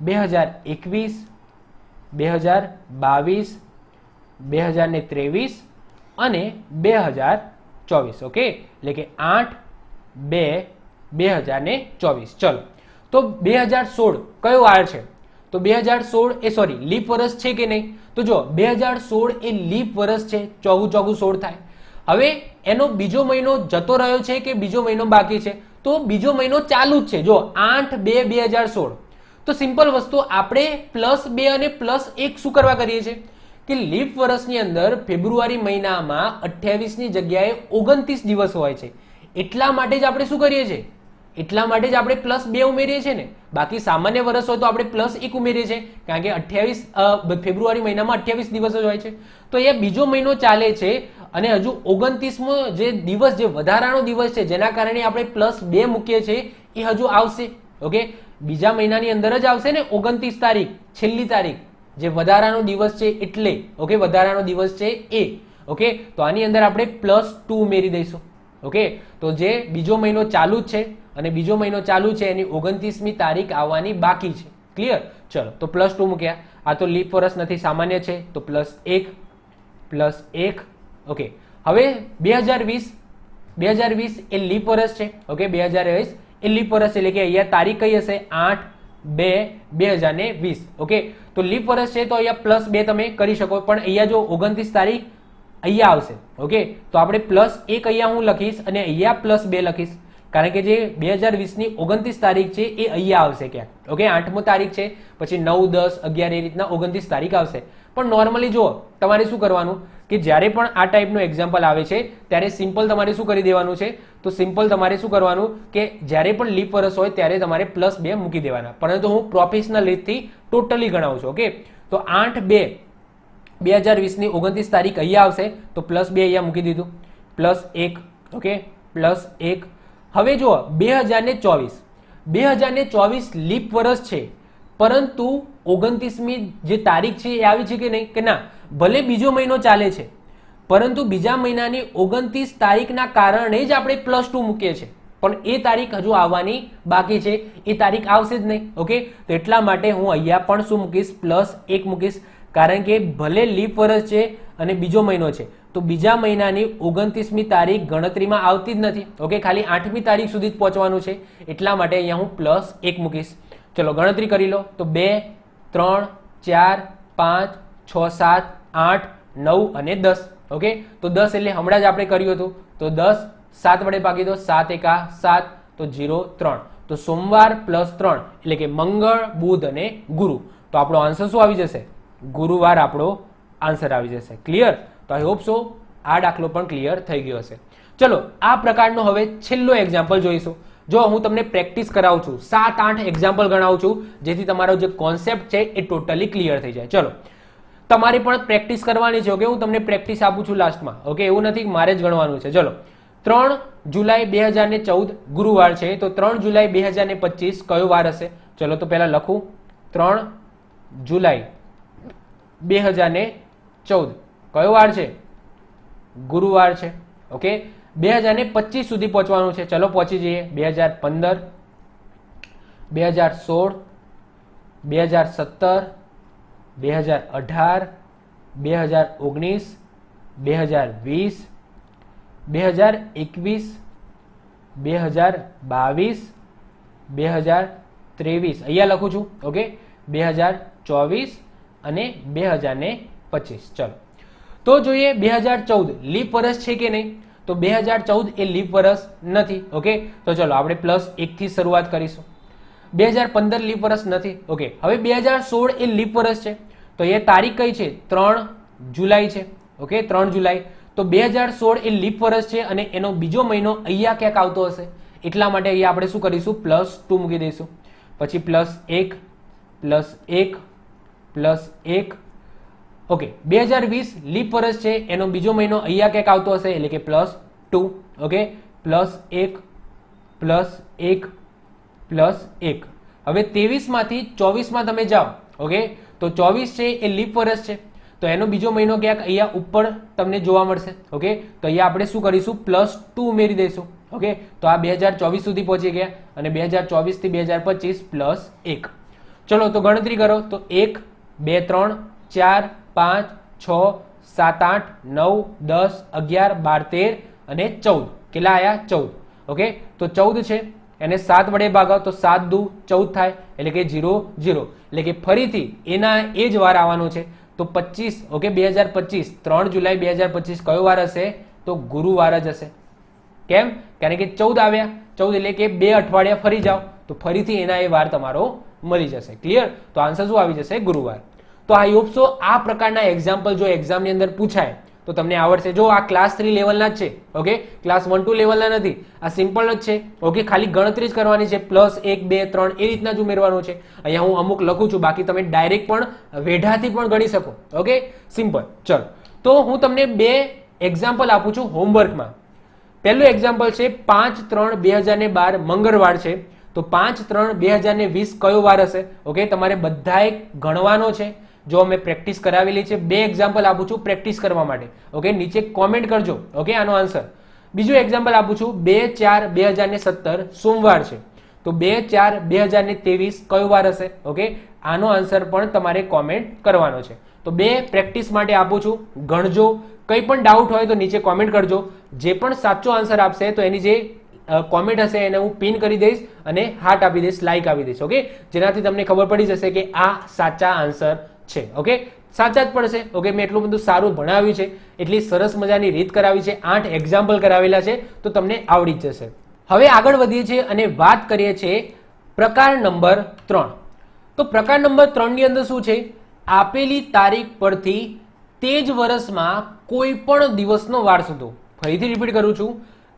2021, 2022, 2023 અને 2024. ઓકે, એટલે કે 8/2/2024. ચલો, તો 2016 કયો વાર છે, તો 2016 એ સોરી લીપ વર્ષ છે કે નહીં, તો જો 2016 એ લીપ વર્ષ છે, 14 થાય. હવે એનો બીજો મહિનો જતો રહ્યો છે કે બીજો મહિનો બાકી છે, તો બીજો મહિનો ચાલુ જ છે. જો 8/2/2016, તો સિમ્પલ વસ્તુ આપણે +2 અને +1 શું કરવા કરીએ છીએ કે લીપ વર્ષની અંદર ફેબ્રુઆરી મહિનામાં 28 ની જગ્યાએ 29 દિવસ હોય છે. એટલા માટે જ આપણે શું કરીએ છીએ, એટલા માટે જ આપણે +2 ઉમેરીએ છીએ ને. બાકી સામાન્ય વર્ષ હોય તો આપણે +1 ઉમેરીએ છીએ, કારણ કે 28 ફેબ્રુઆરી મહિનામાં 28 દિવસ જ હોય છે. તો એ બીજો મહિનો ચાલે છે અને હજુ 29મો જે દિવસ, જે વધારાનો દિવસ છે જેના કારણે આપણે +2 મૂકીએ છીએ એ હજુ આવશે. ઓકે, બીજા મહિનાની અંદર જ આવશે ને 29 તારીખ, છેલ્લી તારીખ, જે વધારાનો દિવસ છે એટલે. ઓકે, વધારાનો દિવસ છે એ. ઓકે, તો આની અંદર આપણે +2 ઉમેરી દઈશું. ઓકે, તો જે બીજો મહિનો ચાલુ જ છે અને બીજો મહિનો ચાલુ છે એની 29મી તારીખ આવવાની બાકી છે. ક્લિયર? ચલો, તો +2 મૂક્યા. આ તો લીપ વર્ષ નથી, સામાન્ય છે, તો +1. ઓકે, હવે 2020 એ લીપ વર્ષ છે. ઓકે, 2020 એ લીપ વર્ષ છે, એટલે કે અહીંયા તારીખ કઈ હશે, 8/2/2020. ઓકે, તો લીપ વર્ષ છે તો અહીંયા +2 તમે કરી શકો, પણ અહીંયા જો 29 તારીખ અહીંયા આવશે. ઓકે, તો આપણે +1 અહીંયા હું લખીશ અને અહીંયા +2 લખીશ, કારણ કે જે 2020ની 29 તારીખ છે એ અહીંયા આવશે ક્યાંક. ઓકે, 8મો તારીખ છે, પછી 9, 10, 11 એ રીતના 29 તારીખ આવશે. પણ નોર્મલી જુઓ, તમારે શું કરવાનું કે જ્યારે પણ આ ટાઈપનું એક્ઝામ્પલ આવે છે ત્યારે સિમ્પલ તમારે શું કરી દેવાનું છે, તો સિમ્પલ તમારે શું કરવાનું કે જ્યારે પણ લીપ વર્ષ હોય ત્યારે તમારે +2 મૂકી દેવાના. પરંતુ હું પ્રોફેશનલ રીતથી ટોટલી ગણાવું છું. ઓકે, તો 8/2/2020ની 29 તારીખ અહીંયા આવશે, તો +2 અહીંયા મૂકી દીધું, +1. ઓકે, +1. હવે જુઓ 2024 લીપ વર્ષ છે, પરંતુ 29મી જે તારીખ છે એ આવી છે કે નહીં, કે ના, ભલે બીજો મહિનો ચાલે છે પરંતુ બીજા મહિનાની 29 તારીખના કારણે જ આપણે +2 મૂકીએ છીએ, પણ એ તારીખ હજુ આવવાની બાકી છે, એ તારીખ આવશે જ નહીં. ઓકે, તો એટલા માટે હું અહીંયા પણ શું મૂકીશ, +1 મૂકીશ, કારણ કે ભલે લીપ વર્ષ છે અને બીજો મહિનો છે તો બીજા મહિનાની 29મી તારીખ ગણતરીમાં આવતી જ નથી. ઓકે, ખાલી 8મી તારીખ સુધી જ પહોંચવાનું છે, એટલા માટે અહીંયા હું +1 મૂકીશ. ચલો ગણતરી કરી લો, તો 2, 3, 4, 5, 6, 7, 8, 9 અને 10. ઓકે, તો 10 એટલે હમણાં જ આપણે કર્યું હતું, તો 10 7 વડે ભાગી દો, 7 એકા 7, તો 0, 3. તો સોમવાર +3 એટલે કે મંગળ, બુધ અને ગુરુ. તો આપણો આન્સર શું આવી જશે, ગુરુવાર આપણો આન્સર આવી જશે. ક્લિયર? તો આઈ હોપ સો આ દાખલો પણ ક્લિયર થઈ ગયો હશે. ચલો, આ પ્રકારનો હવે છેલ્લો એક્ઝામ્પલ જોઈશું. જો હું તમને પ્રેક્ટિસ કરાવું છું, 7-8 એક્ઝામ્પલ ગણાવું છું, જેથી તમારો જે કોન્સેપ્ટ છે એ ટોટલી ક્લિયર થઈ જાય. ચલો, તમારે પણ પ્રેક્ટિસ કરવાની છે. ઓકે, હું તમને પ્રેક્ટિસ આપું છું લાસ્ટમાં. ઓકે, એવું નથી મારે જ ગણવાનું છે. ચલો, 3 જુલાઈ 2014 ગુરુવાર છે, તો 3 જુલાઈ 2025 કયો વાર હશે? ચલો તો પહેલા લખું, 3 જુલાઈ 2014 કયો વાર છે? ગુરુવાર છે. ઓકે, 2025 સુધી પહોંચવાનું છે. ચલો પહોંચી જઈએ. 2015, 2016, 2017, 2018, 2019, 2020, 2021, 2022, 2023 અહીંયા લખું છું. ઓકે, 2024 અને 2025. ચલો તો જોઈએ 2014 લીપ વર્ષ છે કે નહીં? તો 2014 એ લીપ વર્ષ નથી. ઓકે, તો ચલો આપણે +1 થી શરૂઆત કરીશું. 2015 લીપ વર્ષ નથી. ઓકે, હવે 2016 એ લીપ વર્ષ છે, તો એ તારીખ કઈ છે? 3 જુલાઈ છે. ઓકે, 3 જુલાઈ. તો 2016 એ લીપ વર્ષ છે અને એનો બીજો મહિનો અહીંયા ક્યાંક આવતો હશે, એટલા માટે અહીંયા આપણે શું કરીશું? +2 મૂકી દઈશું. પછી +1, +1, +1. ઓકે, 2020 લીપ વર્ષ છે, એનો બીજો મહિનો અહીંયા ક્યાંક આવતો હશે, એટલે કે +2. ઓકે, +1, +1, +1. હવે 23 માંથી 24 માં તમે જાઓ. ઓકે, તો 24 છે એ લીપ વર્ષ છે, તો એનો બીજો મહિનો ક્યાંક અહીંયા ઉપર તમને જોવા મળશે. ઓકે, તો અહીંયા આપણે શું કરીશું? +2 ઉમેરી દઈશું. ઓકે, તો આ 2024 સુધી પહોંચી ગયા અને 2024 થી 2025 +1. ચલો તો ગણતરી કરો. તો 1, 2, 3, 4, 5, 6, 7, 8, 9, 10, 11, 12, 13 અને 14. કેટલા આયા? 14. ઓકે, તો 14 છે, એને 7 વડે ભાગો તો 7 દુ 14 થાય, એટલે કે 0, 0. એટલે કે ફરીથી એના એ જ વાર આવવાનો છે. તો 25. ઓકે, 2025 3 જુલાઈ 2025 કયો વાર હશે? તો ગુરુવાર જ હશે. કેમ? કારણ કે 14 આવ્યા, 14 એટલે કે 2 અઠવાડિયા ફરી જાઓ તો ફરીથી એના એ વાર તમારો મળી જશે. ક્લિયર? તો આન્સર શું આવી જશે? ગુરુવાર. તો આઈ હોપ સો આ પ્રકારના એક્ઝામ્પલ જો એક્ઝામની અંદર પૂછાય તો તમને આવડશે. જો આ ક્લાસ 3 લેવલના જ છે. ઓકે, ક્લાસ 1, 2 લેવલના નથી. આ સિમ્પલ જ છે. ઓકે, ખાલી ગણતરી જ કરવાની છે. +1, 2, 3 એ રીતના જ ઉમેરવાનું છે. અહીંયા હું અમુક લખું છું, બાકી તમે ડાયરેક્ટ પણ વેઢાથી પણ ગણી શકો. Okay, simple. ચલો તો હું તમને 2 એક્ઝામ્પલ આપું છું હોમવર્કમાં. પહેલું એક્ઝામ્પલ છે 5/3/2012 મંગળવાર છે, તો 5/3/2020 કયો વાર હશે? ઓકે, તમારે બધાએ ગણવાનો છે. જો મેં પ્રેક્ટિસ કરાવેલી છે, 2 એક્ઝામ્પલ આપું છું પ્રેક્ટિસ કરવા માટે. ઓકે, નીચે કોમેન્ટ કરજો. ઓકે, આનો આન્સર. બીજું એક્ઝામ્પલ આપું છું 2/4/2017 સોમવાર છે, તો 2/4/2023 કયો વાર હશે? ઓકે, આનો આન્સર પણ તમારે કોમેન્ટ કરવાનો છે. તો 2 પ્રેક્ટિસ માટે આપું છું, ગણજો. કંઈ પણ ડાઉટ હોય તો નીચે કોમેન્ટ કરજો. જે પણ સાચો આન્સર આપશે તો એની જે કોમેન્ટ હશે એને હું પિન કરી દઈશ અને હાર્ટ આપી દઈશ, લાઈક આપી દઈશ. ઓકે, જેનાથી તમને ખબર પડી જશે કે આ સાચા આન્સર છે. ઓકે, સાચા જ પડશે. ઓકે, મેં એટલું બધું સારું ભણાવ્યું છે, એટલી સરસ મજાની રીત કરાવી છે, 8 એક્ઝામ્પલ કરાવેલા છે, તો તમને આવડી જ જશે. હવે આગળ વધીએ છીએ અને વાત કરીએ છીએ પ્રકાર નંબર 3. તો પ્રકાર નંબર 3 ની અંદર શું છે? આપેલી તારીખ પરથી તે જ વર્ષમાં કોઈ પણ દિવસનો વાર શોધો. ફરીથી રિપીટ કરું છું,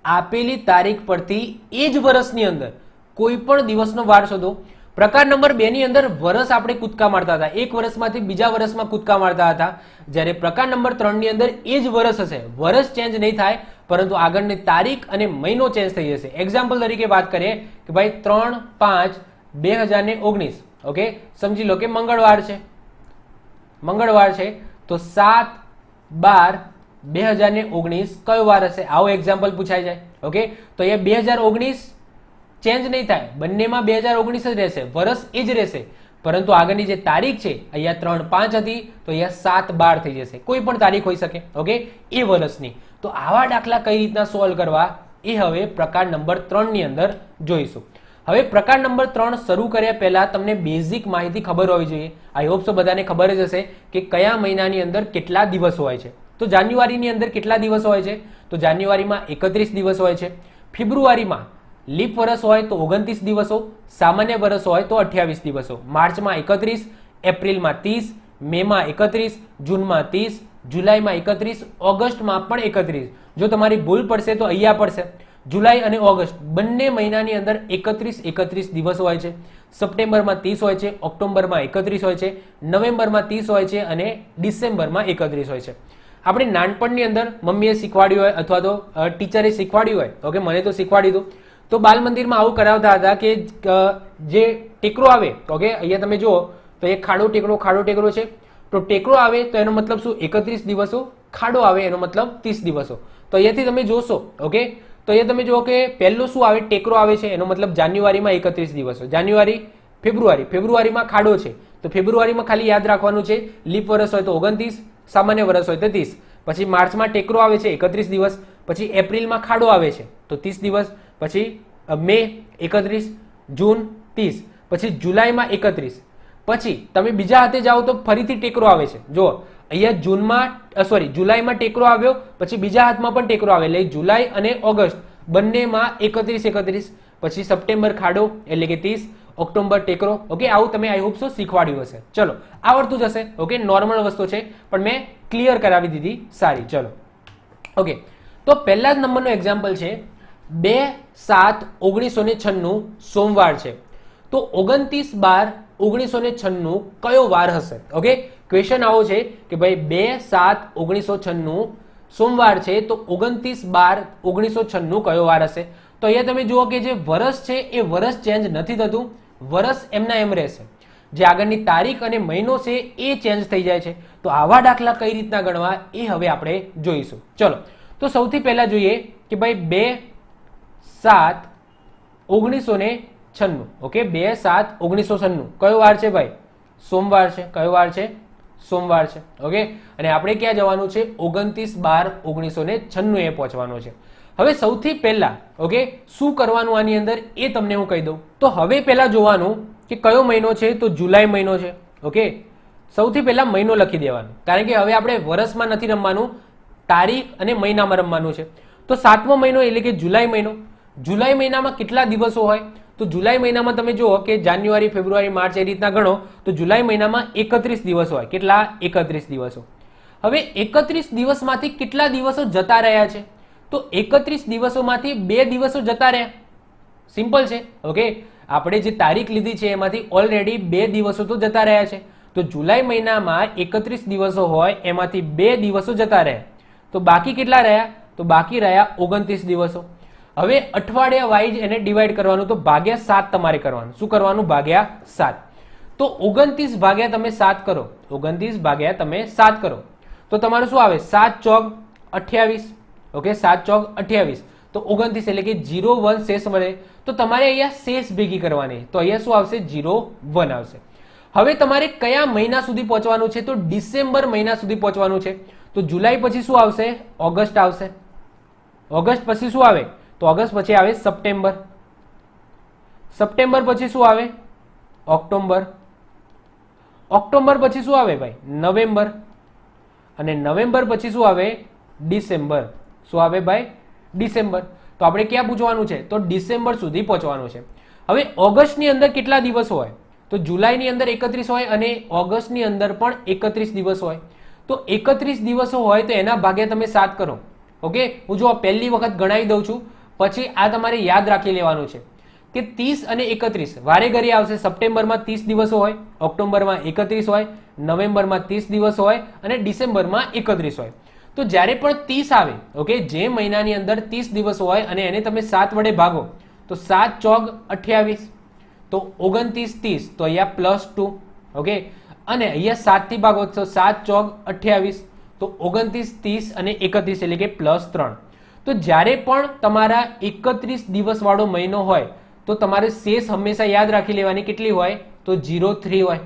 આપેલી તારીખ પરથી એ જ વર્ષની અંદર કોઈ પણ દિવસનો વાર શોધો. પ્રકાર નંબર 2 ની અંદર વર્ષ આપણે કૂદકા મારતા હતા, એક વર્ષમાંથી બીજા વર્ષમાં કૂદકા મારતા હતા. જ્યારે પ્રકાર નંબર 3 ની અંદર એ જ વર્ષ હશે, વર્ષ ચેન્જ નહીં થાય, પરંતુ આગળની તારીખ અને મહિનો ચેન્જ થઈ જશે. એક્ઝામ્પલ તરીકે વાત કરીએ કે ભાઈ 3/5/2019. ઓકે, સમજી લો કે મંગળવાર છે, તો 7/12/2019 કયો વાર હશે? આવો એક્ઝામ્પલ પૂછાઈ જાય. ઓકે, તો એ 2019 ચેન્જ નહીં થાય, બંનેમાં 2019 જ રહેશે, વર્ષ એ જ રહેશે, પરંતુ આગળની જે તારીખ છે અહીંયા 3/5 હતી તો અહીંયા 7/12 થઈ જશે. કોઈ પણ તારીખ હોઈ શકે. ઓકે, એ વર્ષની. તો આવા દાખલા કઈ રીતના સોલ્વ કરવા એ હવે પ્રકાર નંબર 3 ની અંદર જોઈશું. હવે પ્રકાર નંબર 3 શરૂ કર્યા પહેલા તમને બેઝિક માહિતી ખબર હોવી જોઈએ. આઈ હોપ સો બધાને ખબર જ હશે કે કયા મહિનાની અંદર કેટલા દિવસ હોય છે. તો જાન્યુઆરીની અંદર કેટલા દિવસ હોય છે? તો જાન્યુઆરીમાં 31 દિવસ હોય છે. ફેબ્રુઆરીમાં લીપ વર્ષ હોય તો 29 દિવસો, સામાન્ય વર્ષ હોય તો 28 દિવસો. માર્ચમાં 31, એપ્રિલમાં 30, મેમાં 31, જૂનમાં 30, જુલાઈમાં 31, ઓગસ્ટમાં પણ 31. જો તમારી ભૂલ પડશે તો અહીંયા પડશે. જુલાઈ અને ઓગસ્ટ બંને મહિનાની અંદર 31 દિવસ હોય છે. સપ્ટેમ્બરમાં 30 હોય છે, ઓક્ટોબરમાં 31 હોય છે, નવેમ્બરમાં 30 હોય છે અને ડિસેમ્બરમાં 31 હોય છે. આપણે નાનપણની અંદર મમ્મીએ શીખવાડ્યું હોય અથવા તો ટીચરે શીખવાડ્યું હોય, ઓકે, મને તો શીખવાડ્યું હતું, તો બાલ મંદિરમાં આવું કરાવતા હતા કે જે ટેકરો આવે, ઓકે, અહીંયા તમે જુઓ તો એક ખાડો ટેકરો છે, તો ટેકરો આવે તો એનો મતલબ શું? 31 દિવસો, ખાડો આવે એનો મતલબ 30 દિવસો. તો અહીંયાથી તમે જોશો, ઓકે, તો અહીંયા તમે જુઓ કે પહેલું શું આવે? ટેકરો આવે છે, એનો મતલબ જાન્યુઆરીમાં 31 દિવસો, જાન્યુઆરી, ફેબ્રુઆરીમાં ખાડો છે, તો ફેબ્રુઆરીમાં ખાલી યાદ રાખવાનું છે, લીપ વર્ષ હોય તો 29, સામાન્ય વર્ષ હોય તો 30. પછી માર્ચમાં ટેકરો આવે છે 31 દિવસ, પછી એપ્રિલમાં ખાડો આવે છે તો 30 દિવસ, પછી મે 31, જૂન 30, પછી જુલાઈમાં 31, પછી તમે બીજા હાથે જાઓ તો ફરીથી ટેકરો આવે છે. જો અહીંયા જુલાઈમાં ટેકરો આવ્યો, પછી બીજા હાથમાં પણ ટેકરો આવે, એટલે જુલાઈ અને ઓગસ્ટ બંનેમાં 31, પછી સપ્ટેમ્બર ખાડો એટલે કે 30, ઓક્ટોબર ટેકરો. ઓકે, આવું તમે આઈ હોપ સો શીખવાડ્યું હશે. ચલો, આવડતું જ હશે. ઓકે, નોર્મલ વસ્તુ છે પણ મેં ક્લિયર કરાવી દીધી. સારી. ચલો, ઓકે, તો પહેલા જ નંબરનો એક્ઝામ્પલ છે 2/7/1996 સોમવાર છે. તો 29/12/1996 કયો વાર હશે? ઓકે, ક્વેશ્ચન આવો છે કે ભાઈ 2/7/1996 સોમવાર છે, તો 29/12/1996 કયો વાર હશે? તો અહીંયા તમે જુઓ કે જે વર્ષ છે એ વર્ષ ચેન્જ નથી થતું, વર્ષ એમના એમ રહેશે. જે આગળની તારીખ અને મહિનો છે એ ચેન્જ થઈ જાય છે. તો આવા દાખલા કઈ રીતના ગણવા એ હવે આપણે જોઈશું. ચલો, તો સૌથી પહેલા જોઈએ કે ભાઈ 2/7/1996. ઓકે, 2/7/1996 કયો વાર છે ભાઈ? સોમવાર છે. કયો વાર છે? સોમવાર છે. ઓકે, અને આપણે ક્યાં જવાનું છે? 29/12/1996 એ પહોંચવાનું છે. હવે સૌથી પહેલા, ઓકે, શું કરવાનું આની અંદર એ તમને હું કહી દઉં. તો હવે પહેલા જોવાનું કે કયો મહિનો છે? તો જુલાઈ મહિનો છે. ઓકે, સૌથી પહેલા મહિનો લખી દેવાનો, કારણ કે હવે આપણે વર્ષમાં નથી રમવાનું, તારીખ અને મહિનામાં રમવાનું છે. તો 7મો મહિનો એટલે કે જુલાઈ મહિનો. જુલાઈ મહિનામાં કેટલા દિવસો હોય? તો જુલાઈ મહિનામાં તમે જુઓ કે જાન્યુઆરી, ફેબ્રુઆરી, માર્ચ એ રીતના ગણો તો જુલાઈ મહિનામાં 31 દિવસ હોય. કેટલા? 31 દિવસો. હવે 31 દિવસમાંથી કેટલા દિવસો જતા રહ્યા છે? તો 31 દિવસોમાંથી 2 દિવસો જતા રહ્યા. સિમ્પલ છે. ઓકે, આપણે જે તારીખ લીધી છે એમાંથી ઓલરેડી 2 દિવસો તો જતા રહ્યા છે. તો જુલાઈ મહિનામાં 31 દિવસો હોય, એમાંથી 2 દિવસો જતા રહ્યા. તો બાકી કેટલા રહ્યા? તો બાકી રહ્યા 29 દિવસો. હવે અઠવાડિયા વાઇઝ એને ડિવાઈડ કરવાનું, તો ભાગ્યા 7 તમારે કરવાનું. શું કરવાનું? ભાગ્યા 7. તો 29 ભાગ્યા તમે 7 કરો, 29 ભાગ્યા તમે 7 કરો તો તમારું શું આવે? 7 ચોક 28. ઓકે, 7 ચોક 28, તો 29 એટલે કે 0 1 શેષ મળે. તો તમારે અહીંયા શેષ ભેગી કરવાની, તો અહીંયા શું આવશે? 0 1 આવશે. હવે તમારે કયા મહિના સુધી પહોંચવાનું છે? તો ડિસેમ્બર મહિના સુધી પહોંચવાનું છે. તો જુલાઈ પછી શું આવશે? ઓગસ્ટ આવશે. ઓગસ્ટ પછી શું આવે? તો ઓગસ્ટ પછી આવે સપ્ટેમ્બર. સપ્ટેમ્બર પછી શું આવે? ઓક્ટોબર. ઓક્ટોબર પછી શું આવે ભાઈ? નવેમ્બર. અને નવેમ્બર પછી શું આવે? ડિસેમ્બર. શું આવે ભાઈ? ડિસેમ્બર. તો આપણે ક્યાં પૂછવાનું છે? તો ડિસેમ્બર સુધી પહોંચવાનું છે. હવે ઓગસ્ટની અંદર કેટલા દિવસો હોય? તો જુલાઈની અંદર 31 હોય અને ઓગસ્ટની અંદર પણ 31 દિવસ હોય. તો 31 દિવસો હોય તો એના ભાગ્યા તમે 7 કરો. ઓકે, હું જો પહેલી વખત ગણાવી દઉં છું, પછી આ તમારે યાદ રાખી લેવાનું છે કે 30 અને 31 વારે ઘડી આવશે. સપ્ટેમ્બરમાં 30 દિવસો હોય, ઓક્ટોબરમાં 31 હોય, નવેમ્બરમાં 30 દિવસો હોય અને ડિસેમ્બરમાં 31 હોય. તો જ્યારે પણ 30 આવે, ઓકે, જે મહિનાની અંદર 30 દિવસો હોય અને એને તમે 7 વડે ભાગો તો 7 ચોક 28, તો 29 30, તો અહીંયા +2. ઓકે, અને અહીંયા 7 થી ભાગો તો 7 ચોક 28, તો 29 30 અને 31 એટલે કે +3. તો જ્યારે પણ તમારા 31 દિવસ વાળો મહિનો હોય તો તમારે શેષ હંમેશા યાદ રાખી લેવાની. કેટલી હોય? તો 0 3 હોય.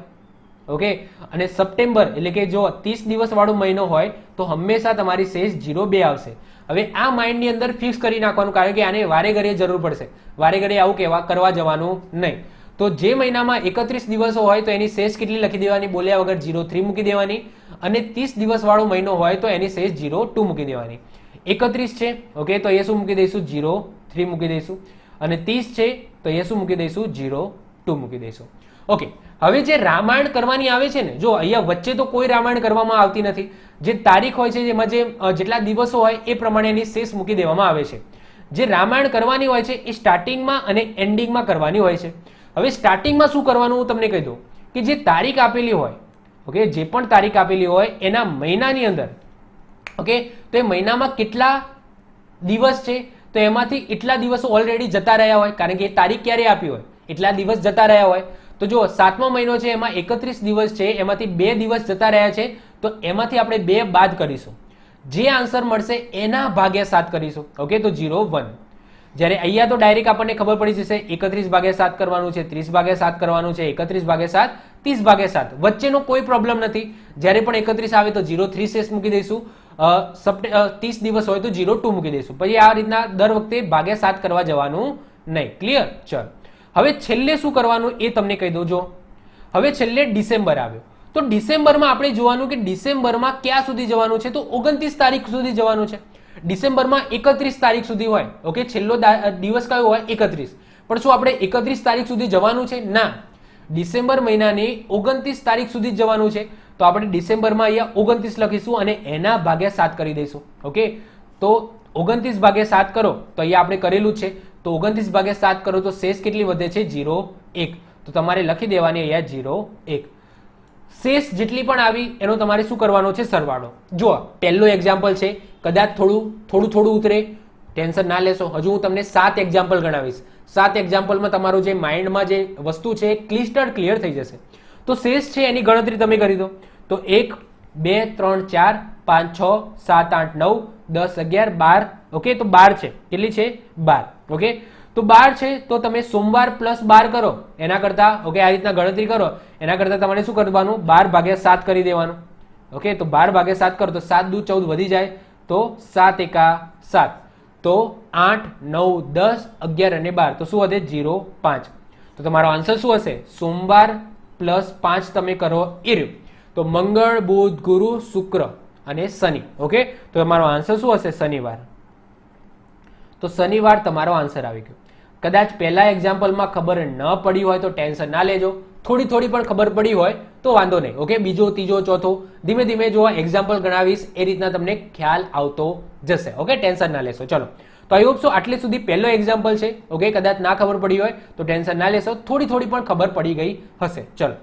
ઓકે, અને સપ્ટેમ્બર એટલે કે જો 30 દિવસ વાળો મહિનો હોય તો હંમેશા તમારી શેષ 0 2 આવશે. હવે આ માઇન્ડની અંદર ફિક્સ કરી નાખવાનું, કારણ કે આને વારે ઘડીએ જરૂર પડશે. વારે ઘડીએ આવું કરવા જવાનું નહીં. તો જે મહિનામાં 31 દિવસો હોય તો એની શેષ કેટલી લખી દેવાની? બોલ્યા વગર 0 3 મૂકી દેવાની. અને 30 દિવસ વાળો મહિનો હોય તો એની શેષ 0 2 મૂકી દેવાની. 31 છે, ઓકે, તો એ શું મૂકી દઈશું? 0 3 મૂકી દઈશું. અને 30 છે તો એ શું મૂકી દઈશું? 0 2 મૂકી દઈશું. ઓકે, હવે જે રામાયણ કરવાની આવે છે ને, જો અહીંયા વચ્ચે તો કોઈ રામાયણ કરવામાં આવતી નથી. જે તારીખ હોય છે, જેમાં જેટલા દિવસો હોય એ પ્રમાણે એની શેષ મૂકી દેવામાં આવે છે. જે રામાયણ કરવાની હોય છે એ સ્ટાર્ટિંગમાં અને એન્ડિંગમાં કરવાની હોય છે. હવે સ્ટાર્ટિંગમાં શું કરવાનું હું તમને કહી દઉં કે જે તારીખ આપેલી હોય, ઓકે, જે પણ તારીખ આપેલી હોય એના મહિનાની અંદર ઓકે, તો એ મહિનામાં કેટલા દિવસ છે, તો એમાંથી એટલા દિવસો ઓલરેડી જતા રહ્યા હોય, કારણ કે એ તારીખ ક્યારે આપી હોય, એટલા દિવસ જતા રહ્યા હોય. તો જો 7મો મહિનો છે એમાં 31 દિવસ છે, એમાંથી 2 દિવસ જતા રહ્યા છે, તો એમાંથી આપણે 2 બાદ કરીશું. જે આન્સર મળશે એના ભાગ્યા 7 કરીશું. ઓકે, તો 0 1. જ્યારે અહીંયા તો ડાયરેક્ટ આપણને ખબર પડી જશે 31/7 કરવાનું છે, 30/7 કરવાનું છે, 31/7, 30/7. વચ્ચેનો કોઈ પ્રોબ્લેમ નથી. જ્યારે પણ 31 આવે તો 0 3 શેષ મૂકી દઈશું, 30 દિવસ હોય તો 0 2 મૂકી દઈશું. પછી આ રીતના દર વખતે ભાગ્યા 7 કરવા જવાનું નહીં. ક્લિયર? ચલ, હવે છેલ્લે શું કરવાનું એ તમને કહી દઉં. જો હવે છેલ્લે ડિસેમ્બર આવ્યો, તો ડિસેમ્બરમાં આપણે જોવાનું કે ડિસેમ્બરમાં ક્યાં સુધી જવાનું છે, તો 29 તારીખ સુધી જવાનું છે. ડિસેમ્બરમાં 31 તારીખ સુધી હોય. ઓકે, છેલ્લો દિવસ કયો હોય? 31. પણ શું આપણે 31 તારીખ સુધી જવાનું છે? ના, ડિસેમ્બર મહિનાની 29 તારીખ સુધી જવાનું છે. તો આપણે ડિસેમ્બરમાં અહીંયા 29 લખીશું અને એના ભાગ્યા 7 કરી દઈશું. ઓકે, તો 29/7 કરો તો અહીંયા આપણે કરેલું છે, તો 29/7 કરો તો શેષ કેટલી વધે છે? 0 1. તો તમારે લખી દેવાની અહીંયા 0 1. શેષ જેટલી પણ આવી એનો તમારે શું કરવાનો છે? સરવાળો. જુઓ, પહેલો એક્ઝામ્પલ છે, કદાચ થોડું ઉતરે, ટેન્શન ના લેશો. હજુ હું તમને 7 એક્ઝામ્પલ ગણાવીશ. 7 એક્ઝામ્પલમાં તમારું જે માઇન્ડમાં જે વસ્તુ છે એ ક્લિયર થઈ જશે. તો શેષ છે એની ગણતરી તમે કરી દો. તો 1 2 3 4 5 6 7 8 9 10 11 12. ઓકે, તો 12 છે. કેટલી છે? 12. ઓકે, તો 12 છે તો તમે સોમવાર પ્લસ 12 કરો એના કરતા, ઓકે, આ રીતના ગણતરી કરો એના કરતા તમારે શું કરવાનું? 12/7 કરી દેવાનું. ઓકે, તો 12/7 કરો તો 7 દુ 14 વધી જાય, તો 7 એકા 7, તો 8 9 10 11 અને 12, તો શું વધે? 0 5. તો તમારો આન્સર શું હશે? સોમવાર પ્લસ 5 તમે કરો એ રહ્યું. તો મંગળ બુધ ગુરુ શુક્ર અને શનિ. ઓકે, તો તમારો આન્સર શું હશે? શનિવાર. તો શનિવાર તમારો આન્સર આવી ગયો. કદાચ પહેલા એક્ઝામ્પલમાં ખબર ન પડી હોય તો ટેન્શન ના લેજો, થોડી પણ ખબર પડી હોય તો વાંધો નહીં. ઓકે, બીજો ત્રીજો ચોથો ધીમે ધીમે જો એક્ઝામ્પલ ગણાવીશ એ રીતના તમને ખ્યાલ આવતો જશે. ઓકે, ટેન્શન ના લેશો. ચલો, તો આઈ હોપ સો આટલે સુધી પહેલો એક્ઝામ્પલ છે. ઓકે, કદાચ ના ખબર પડી હોય તો ટેન્શન ના લેશો, થોડી પણ ખબર પડી ગઈ હશે. ચલો,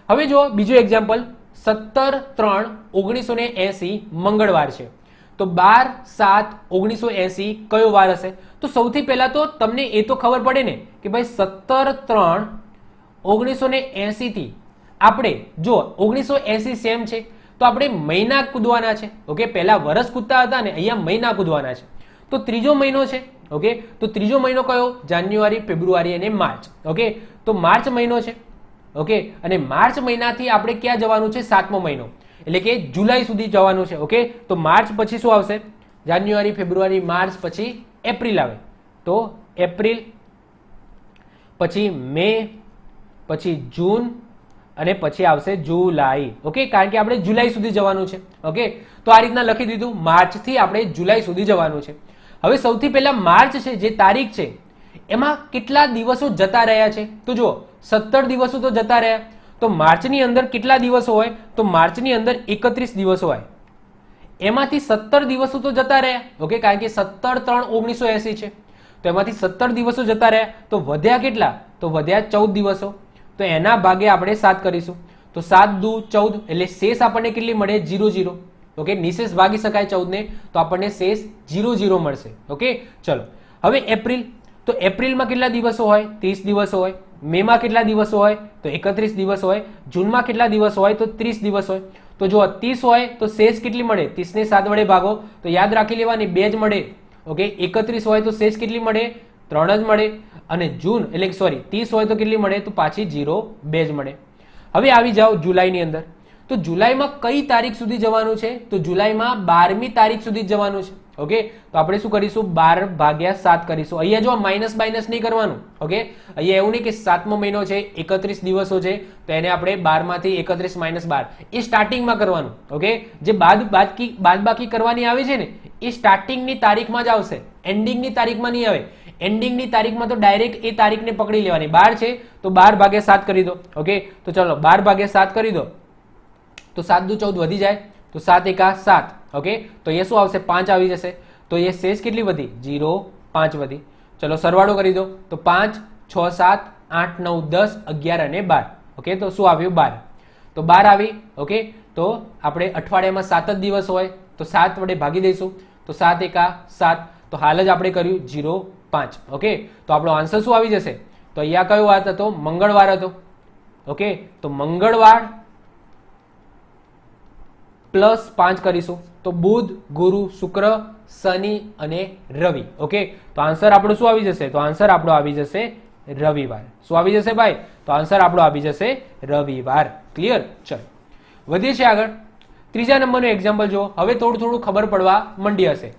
હવે જો બીજું એક્ઝામ્પલ, 17/3/1980 મંગળવાર છે. તો 12/7/1980 કયો વાર હશે? તો સૌથી પહેલા તો તમને એ તો ખબર પડે ને કે ભાઈ 17/3/1980 થી આપણે જો 1980 સેમ છે તો આપણે મહિના કૂદવાના છે. ઓકે, પહેલા વર્ષ કૂદતા હતા ને, અહીંયા મહિના કૂદવાના છે. તો ત્રીજો મહિનો છે. ઓકે, તો ત્રીજો મહિનો કયો? જાન્યુઆરી, ફેબ્રુઆરી અને માર્ચ. ઓકે, તો માર્ચ મહિનો છે. ઓકે, અને માર્ચ મહિનાથી આપણે ક્યાં જવાનું છે? 7મો મહિનો, એટલે કે જુલાઈ સુધી જવાનું છે. ઓકે, તો માર્ચ પછી શું આવશે? જાન્યુઆરી, ફેબ્રુઆરી, માર્ચ, પછી એપ્રિલ આવે. તો એપ્રિલ, પછી મે, પછી જૂન અને પછી આવશે જુલાઈ. ઓકે, કારણ કે આપણે જુલાઈ સુધી જવાનું છે. ઓકે, તો આ રીતના લખી દીધું, માર્ચથી આપણે જુલાઈ સુધી જવાનું છે. હવે સૌથી પહેલા માર્ચ છે, જે તારીખ છે એમાં કેટલા દિવસો જતા રહ્યા છે? તો જુઓ, 17 દિવસો તો જતા રહ્યા. તો માર્ચની અંદર કેટલા દિવસો હોય? તો માર્ચની અંદર 31 દિવસો હોય, એમાંથી 17 દિવસો તો જતા રહ્યા. ઓકે, કારણ કે 17/3/1980 છે, તો એમાંથી 17 દિવસો જતા રહ્યા. તો વધ્યા કેટલા? તો વધ્યા 14 દિવસો. તો એના ભાગે આપણે 7 કરીશું. તો 7 દુ 14, એટલે શેષ આપણને કેટલી મળે? 0 0. ઓકે, નિશેષ ભાગી શકાય 14 ને, તો આપણને શેષ 0 0 મળશે. ઓકે, ચલો, હવે એપ્રિલ. તો એપ્રિલમાં કેટલા દિવસો હોય? 30 દિવસો હોય. મેમાં કેટલા દિવસો હોય? તો 31 દિવસ હોય. જૂનમાં કેટલા દિવસો હોય? તો 30 દિવસ હોય. તો જો 30 હોય તો શેષ કેટલી મળે? 30 ને 7 વડે ભાગો તો યાદ રાખી લેવાની, 2 જ મળે. ઓકે, 31 હોય તો શેષ કેટલી મળે? 3 જ મળે. અને જૂન એટલે સોરી 30 હોય તો કેટલી મળે? તો પાછી 0 2 જ મળે. હવે આવી જાઓ જુલાઈની અંદર. તો જુલાઈમાં કઈ તારીખ સુધી જવાનું છે? તો જુલાઈમાં 12મી તારીખ સુધી જવાનું છે. ઓકે, તો આપણે શું કરીશું? 12/7 કરીશું. અહીંયા જો માઇનસ નહીં કરવાનું. ઓકે, અહીંયા એવું નહીં કે 7મો મહિનો છે, 31 દિવસો છે, તો એને આપણે 12 માંથી 31 - 12 એ સ્ટાર્ટિંગમાં કરવાનું. ઓકે, જે બાદબાકી કરવાની આવે છે ને એ સ્ટાર્ટિંગની તારીખમાં જ આવશે, એન્ડિંગની તારીખમાં નહીં આવે. એન્ડિંગની તારીખમાં તો ડાયરેક્ટ એ તારીખને પકડી લેવાની. 12 છે તો 12/7 કરી દો. ઓકે, તો ચલો 12/7 કરી દો, તો 7 દુ 14 વધી જાય, તો 7 એકા 7. ઓકે, તો એ શું આવશે? 5 આવી જશે. તો એ શેષ કેટલી વધી? 0 5 વધી. ચલો સરવાળો કરી દો, તો 5 6 7 8 9 10 11 અને 12. ઓકે, તો શું આવ્યું? 12. તો 12 આવી. ઓકે, તો આપણે અઠવાડિયામાં 7 જ દિવસ હોય, તો 7 વડે ભાગી દઈશું તો 7 એકા 7, તો હાલ જ આપણે કર્યું 0.5. ઓકે, તો આપણો આન્સર શું આવી જશે? તો અહીંયા કયો વાર હતો? મંગળવાર હતો. ઓકે, તો મંગળવાર પ્લસ 5 કરીશું તો બુધ, ગુરુ, શુક્ર, શનિ અને રવિ. ઓકે, તો આન્સર આપણો શું આવી જશે? તો આન્સર આપણો આવી જશે રવિવાર. શું આવી જશે ભાઈ? તો આન્સર આપણો આવી જશે રવિવાર. ક્લિયર? ચલો વધીએ છીએ આગળ. ત્રીજા નંબરનું એક્ઝામ્પલ જુઓ. હવે થોડું ખબર પડવા માંડી હશે.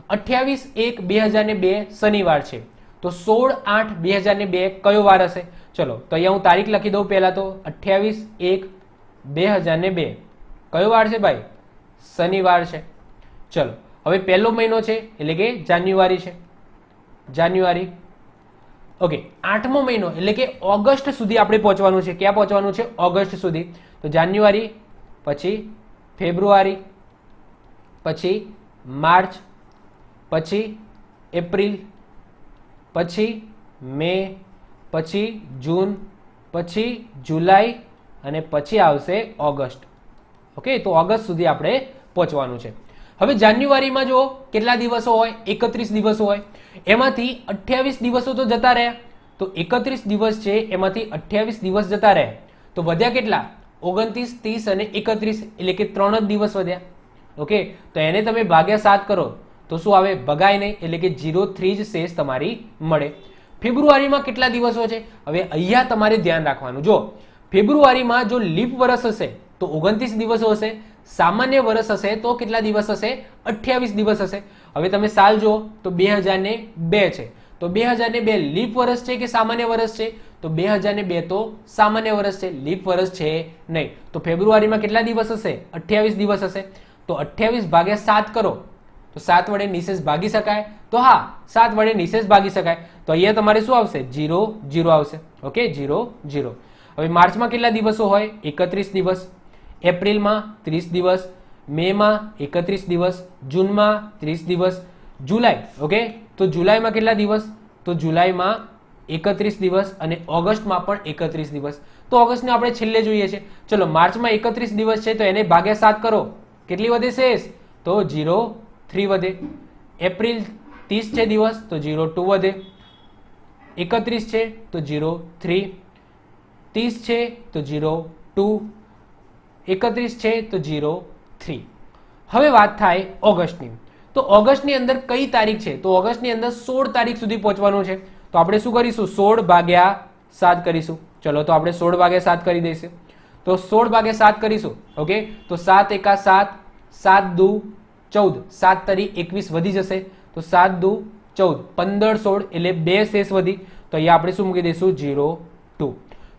28/1/2002 શનિવાર છે, તો 16/8/2002 કયો વાર હશે? ચલો, તો અહીંયા હું તારીખ લખી દઉં પહેલા. તો 28/1/2002 કયો વાર છે ભાઈ? શનિવાર છે. ચલો, હવે પહેલો મહિનો છે એટલે કે જાન્યુઆરી છે. જાન્યુઆરી. ઓકે, 8મો મહિનો એટલે કે ઓગસ્ટ સુધી આપણે પહોંચવાનું છે. ક્યાં પહોંચવાનું છે? ઓગસ્ટ સુધી. તો જાન્યુઆરી, પછી ફેબ્રુઆરી, પછી માર્ચ, પછી એપ્રિલ, પછી મે, પછી જૂન, પછી જુલાઈ અને પછી આવશે ઓગસ્ટ. ઓકે, તો ઓગસ્ટ સુધી આપણે પહોંચવાનું છે. હવે જાન્યુઆરીમાં જુઓ કેટલા દિવસો હોય? 31 દિવસો હોય. એમાંથી 28 દિવસો તો જતા રહ્યા, તો 31 દિવસ છે એમાંથી 28 દિવસ જતા રહ્યા, તો વધ્યા કેટલા? 29, 30 અને 31, એટલે કે 3 જ દિવસ વધ્યા. ઓકે, તો એને તમે ભાગ્યા 7 કરો તો શું આવે? ભગાય નહીં, એટલે કે 0.3 જ શેષ તમારી મળે. ફેબ્રુઆરીમાં કેટલા દિવસો છે? હવે અહીંયા તમારે ધ્યાન રાખવાનું. જો ફેબ્રુઆરીમાં જો લીપ વર્ષ હશે તો 29 દિવસો હશે, સામાન્ય વર્ષ હશે તો કેટલા દિવસ હશે? 28 દિવસ હશે. હવે તમે સાલ જુઓ તો 2002 છે, તો 2002 લીપ વર્ષ છે કે સામાન્ય વર્ષ છે? તો 2002 તો સામાન્ય વર્ષ છે, લીપ વર્ષ છે નહીં. તો ફેબ્રુઆરીમાં કેટલા દિવસ હશે? 28 દિવસ હશે. તો 28 ભાગ્યા 7 કરો તો 7 વડે નિશેષ ભાગી શકાય? તો હા, 7 વડે નિશેષ ભાગી શકાય. તો અહીંયા તમારે શું આવશે? 0, 0 આવશે. ઓકે, 0, 0. હવે માર્ચમાં કેટલા દિવસો હોય? 31 દિવસ. એપ્રિલમાં 30 દિવસ, મેમાં 31 દિવસ, જૂનમાં 30 દિવસ, જુલાઈ. ઓકે, તો જુલાઈમાં કેટલા દિવસ? તો જુલાઈમાં 31 દિવસ અને ઓગસ્ટમાં પણ 31 દિવસ. તો ઓગસ્ટને આપણે છેલ્લે જોઈએ છે. ચલો, માર્ચમાં 31 દિવસ છે તો એને ભાગ્યા 7 કરો, કેટલી વધે શેષ? તો 0.3 વધે. એપ્રિલ 30 છે દિવસ તો 0.2 વધે. 31 છે તો 0.3, 30 છે તો 0.2, 31 છે તો 0.3. હવે વાત થાય ઓગસ્ટની. તો ઓગસ્ટની અંદર કઈ તારીખ છે? તો ઓગસ્ટની અંદર 16 તારીખ સુધી પહોંચવાનું છે. તો આપણે શું કરીશું? 16 ભાગ્યા 7 કરીશું. ચલો, તો આપણે 16 ભાગ્યા 7 કરી દઈશું. તો 16 ભાગ્યા 7 કરીશું. ઓકે, તો 7 એકા 7, 7 દુ 14, 7 તરી 21 વધી જશે. તો 7 દુ 14, 15, 16 એટલે 2 શેષ વધી. તો અહીંયા આપણે શું મૂકી દઈશું? 0.2.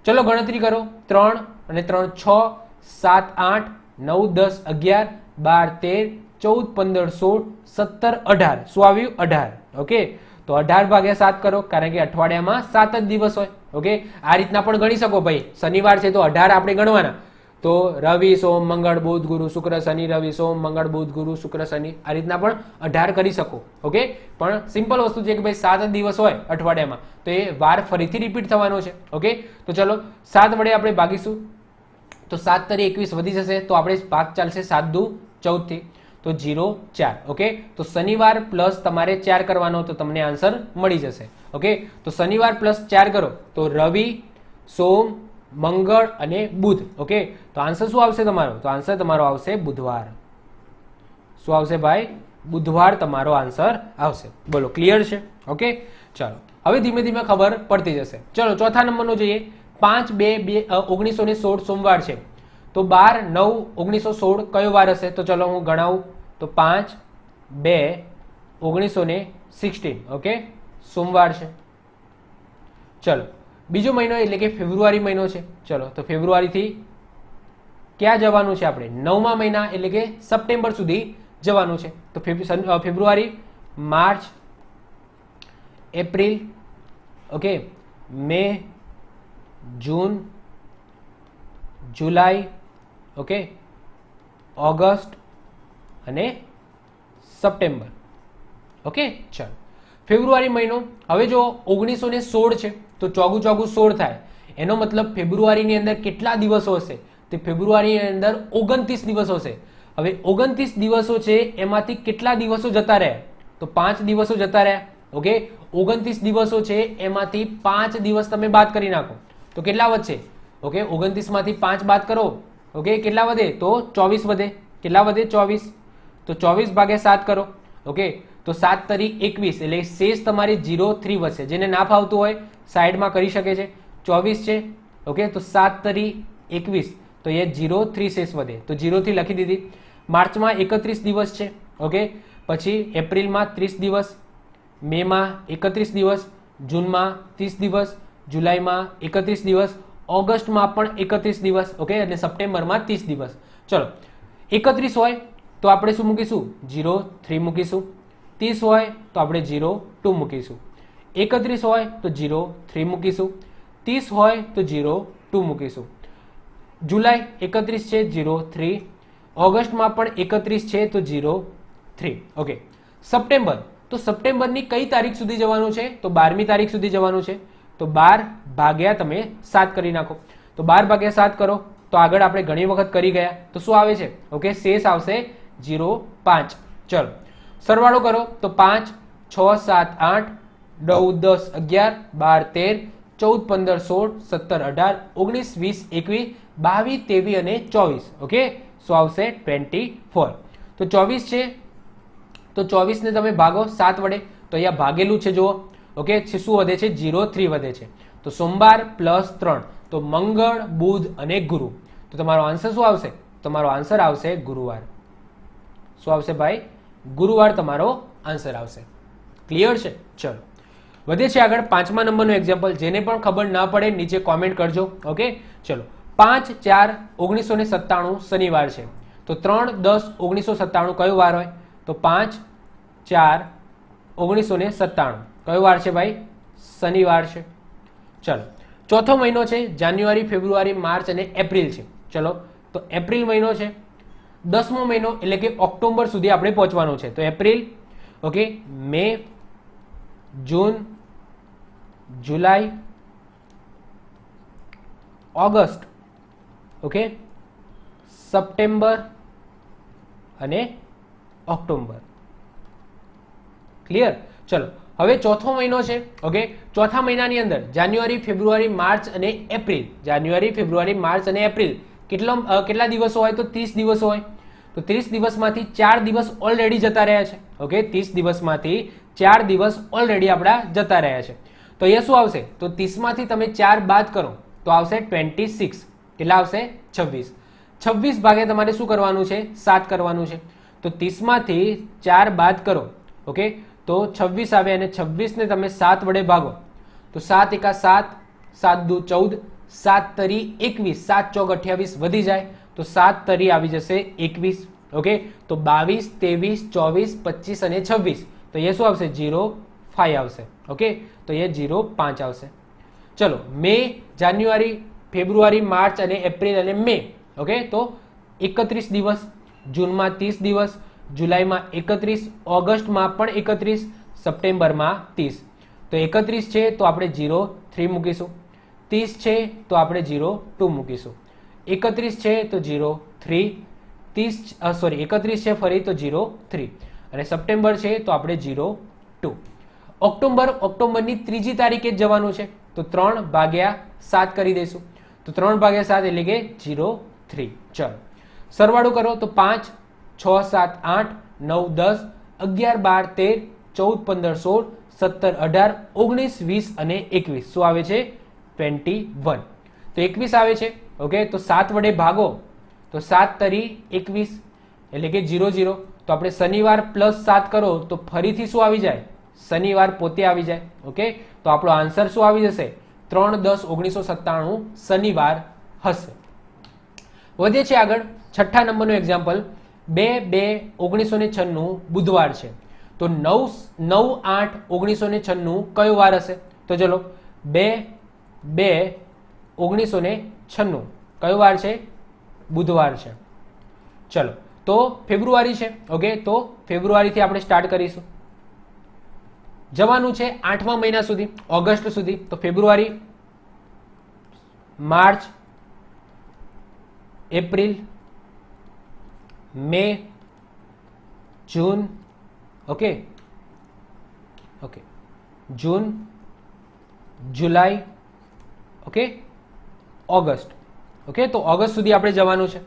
ચલો ગણતરી કરો. 3 અને 3 6, 7 8, 9 10 11, 12 13, 14 15 16 17 18. શું આવ્યું? 18. ઓકે, તો 18 ભાગ્યા 7 કરો, કારણ કે અઠવાડિયામાં 7 જ દિવસ હોય. ઓકે, આ રીતના પણ ગણી શકો ભાઈ. શનિવાર છે તો 18 આપણે ગણવાના. તો રવિ સોમ મંગળ બુધ ગુરુ શુક્ર શનિ, રવિ સોમ મંગળ બુધ ગુરુ શુક્ર શનિ, આ રીતના પણ 18 કરી શકો. ઓકે, પણ સિમ્પલ વસ્તુ છે કે ભાઈ 7 જ દિવસ હોય અઠવાડિયામાં, તો એ વાર ફરીથી રિપીટ થવાનો છે. ઓકે, તો ચલો 7 વડે આપણે ભાગીશું તો 7 તરી 21 વધી જશે. તો આપણે ભાગ ચાલશે 7 દુ 14 થી, તો 0.4. ઓકે, તો શનિવાર પ્લસ તમારે 4 કરવાનો તો તમને આન્સર મળી જશે. ઓકે, તો શનિવાર પ્લસ 4 કરો તો રવિ સોમ મંગળ અને બુધ. ઓકે, તો આન્સર શું આવશે તમારો? તો આન્સર તમારો આવશે બુધવાર. શું આવશે ભાઈ? બુધવાર તમારો આન્સર આવશે. બોલો, ક્લિયર છે? ઓકે, ચાલો હવે ધીમે ધીમે ખબર પડતી જશે. ચલો ચોથા નંબરનો જોઈએ. 5/2/1916 સોમવાર છે, તો 12/9/1916 કયો વાર હશે? તો ચલો હું ગણાવું. તો 5/2/1916 ઓકે, સોમવાર છે. ચલો બીજો મહિનો એટલે કે ફેબ્રુઆરી મહિનો છે. ચલો, તો ફેબ્રુઆરીથી ક્યાં જવાનું છે આપણે? 9મા મહિના એટલે કે સપ્ટેમ્બર સુધી જવાનું છે. તો ફેબ્રુઆરી, માર્ચ, એપ્રિલ, ઓકે, મે, જૂન, જુલાઈ, ઓકે, ઓગસ્ટ અને સપ્ટેમ્બર. ઓકે, ચાલો ફેબ્રુઆરી મહિનો. હવે જો 1916 છે તો ચોગું 16 થાય. એનો મતલબ ફેબ્રુઆરીની અંદર કેટલા દિવસો હશે? તે ફેબ્રુઆરીની અંદર 29 દિવસો હશે. હવે 29 દિવસો છે એમાંથી કેટલા દિવસો જતા રહ્યા? તો 5 દિવસો જતા રહ્યા. ઓકે, 29 દિવસો છે એમાંથી 5 દિવસ તમે બાદ કરી નાખો તો કેટલા વધશે? ઓકે, 29 માંથી 5 બાદ કરો. ઓકે, કેટલા વધે? તો 24 વધે. કેટલા વધે? 24. તો 24 ભાગ્યા 7 કરો. ઓકે, તો 7 તરી 21 એટલે શેષ તમારી 0,3 વધશે. જેને ના ફાવતું હોય સાઈડમાં કરી શકે છે. 24 છે. ઓકે, તો 7 તરી 21 તો એ 0,3 શેષ વધે. તો 0,3 લખી દીધી. માર્ચમાં 31 દિવસ છે. ઓકે, પછી એપ્રિલમાં 30 દિવસ, મેમાં 31 દિવસ, જૂનમાં 30 દિવસ, જુલાઈમાં 31 દિવસ, ઓગસ્ટમાં પણ 31 દિવસ. ઓકે, અને સપ્ટેમ્બરમાં 30 દિવસ. ચલો, 31 હોય તો આપણે શું મૂકીશું? 0,3 મૂકીશું. 30 હોય તો આપણે 0,2 મૂકીશું. 31 હોય તો 0,3 મૂકીશું. 30 હોય તો 0,2 મૂકીશું. જુલાઈ 31 છે, 0,3. ઓગસ્ટમાં પણ 31 છે તો 0,3. ઓકે, સપ્ટેમ્બર, તો સપ્ટેમ્બરની કઈ તારીખ સુધી જવાનું છે? તો 12મી તારીખ સુધી જવાનું છે. તો 12 ભાગ્યા તમે 7 કરી નાખો. તો 12 ભાગ્યા 7 કરો તો આગળ આપણે ઘણી વખત કરી ગયા. તો શું આવે છે? ઓકે, શેષ આવશે 0,5. ચલો, સરવાળો કરો તો 5, 6, 7, 8, 9, 10, 11, 12, 13, 14, 15, 16, 17, 18, 19, 20, 21, 22, 23 અને 24. ઓકે, શું આવશે? 24. તો 24 છે તો 24 ને તમે ભાગો 7 વડે તો અહીંયા ભાગેલું છે જુઓ. ઓકે, શું વધે છે? 0,3 વધે છે. તો સોમવાર +3 તો મંગળ, બુધ અને ગુરુ. તો તમારો આન્સર શું આવશે? તમારો આન્સર આવશે ગુરુવાર. શું આવશે ભાઈ? ગુરુવાર તમારો આન્સર આવશે. ક્લિયર છે? ચલો, વધે છે આગળ 5મા નંબરનું એક્ઝામ્પલ. જેને પણ ખબર ના પડે નીચે કોમેન્ટ કરજો. ઓકે, ચલો, 5/4/1997 શનિવાર છે. તો 3/10/1997 કયો વાર હોય? તો 5/4/1997 કયો વાર છે ભાઈ? શનિવાર છે. ચલો, ચોથો મહિનો છે, જાન્યુઆરી, ફેબ્રુઆરી, માર્ચ અને એપ્રિલ છે. ચલો, તો એપ્રિલ મહિનો છે. 10મો મહિનો એટલે કે ઓક્ટોબર સુધી આપણે પહોંચવાનું છે. તો એપ્રિલ, ઓકે, મે, જૂન, જુલાઈ, ઓગસ્ટ, ઓકે, સપ્ટેમ્બર અને ઓક્ટોબર. ક્લિયર? ચલો, હવે ચોથો મહિનો છે. ઓકે, ચોથા મહિનાની અંદર જાન્યુઆરી, ફેબ્રુઆરી, માર્ચ અને એપ્રિલ. જાન્યુઆરી, ફેબ્રુઆરી, માર્ચ અને એપ્રિલ કેટલા દિવસો હોય? તો 30 દિવસો હોય. તો 30 દિવસમાંથી 4 દિવસ ઓલરેડી જતા રહ્યા છે. ઓકે, 30 દિવસમાંથી 4 દિવસ ઓલરેડી આપણા જતા રહ્યા છે. તો અહીંયા શું આવશે? તો 30માંથી તમે 4 બાદ કરો તો આવશે 26. કેટલા આવશે? 26. 26 ભાગે તમારે શું કરવાનું છે? 7 કરવાનું છે. તો 30માંથી 4 બાદ કરો. ઓકે, તો 26 આવે અને 26ને તમે 7 વડે ભાગો તો 7 એકા 7, 7 દુ 14, 7 તરી 21, 7 ચોક 28 વધી જાય તો 7 તરી આવી જશે 21. ઓકે, તો 22, 23, 24, 25 અને 26 તો એ શું આવશે? 0,5 આવશે. ઓકે, તો એ 0,5 આવશે. ચલો, મે, જાન્યુઆરી, ફેબ્રુઆરી, માર્ચ અને એપ્રિલ અને મે. ઓકે, તો 31 દિવસ, જૂનમાં 30 દિવસ, જુલાઈમાં 31, ઓગસ્ટમાં પણ 31, સપ્ટેમ્બરમાં 30. તો 31 છે તો આપણે 0,3 મૂકીશું. 30 છે તો આપણે 0,2 મૂકીશું. 31 છે તો 0,3, 31 છે ફરી તો 0,3 અને સપ્ટેમ્બર છે તો આપણે 0,2. ઓક્ટોબરની 3જી તારીખે જ જવાનું છે તો 3 ભાગ્યા 7 કરી દઈશું. તો 3 ભાગ્યા 7 એટલે કે 0,3. ચલો, સરવાળો કરો તો 5, 6, 7, 8, 9, 10, 11, 12, 13, 14, 15, 16, 17, 18, 19, 20 અને 21. શું આવે છે? 21. તો 21 આવે છે. ઓકે, તો 7 વડે ભાગો તો 7 તરી 21 એટલે કે 0,0. તો આપણે શનિવાર +7 કરો તો ફરીથી શું આવી જાય? શનિવાર પોતે આવી જાય. ઓકે, તો આપણો આન્સર શું આવી જશે? 3/10/1997 શનિવાર હશે. વધે છે આગળ 6ઠ્ઠા નંબરનું એક્ઝામ્પલ. 2/2/1996 બુધવાર છે. તો 9/8/1996 કયો વાર હશે? તો ચલો, 2/2/1996 કયો વાર છે? બુધવાર છે. ચલો, તો ફેબ્રુઆરી છે. ઓકે, તો ફેબ્રુઆરીથી આપણે સ્ટાર્ટ કરીશું. જવાનું છે 8મા મહિના સુધી, ઓગસ્ટ સુધી. તો ફેબ્રુઆરી, માર્ચ, એપ્રિલ, મે, જૂન, ઓકે ઓકે, જૂન, જુલાઈ, ઓકે, ઓગસ્ટ. ઓકે, તો ઓગસ્ટ સુધી આપણે જવાનું છે.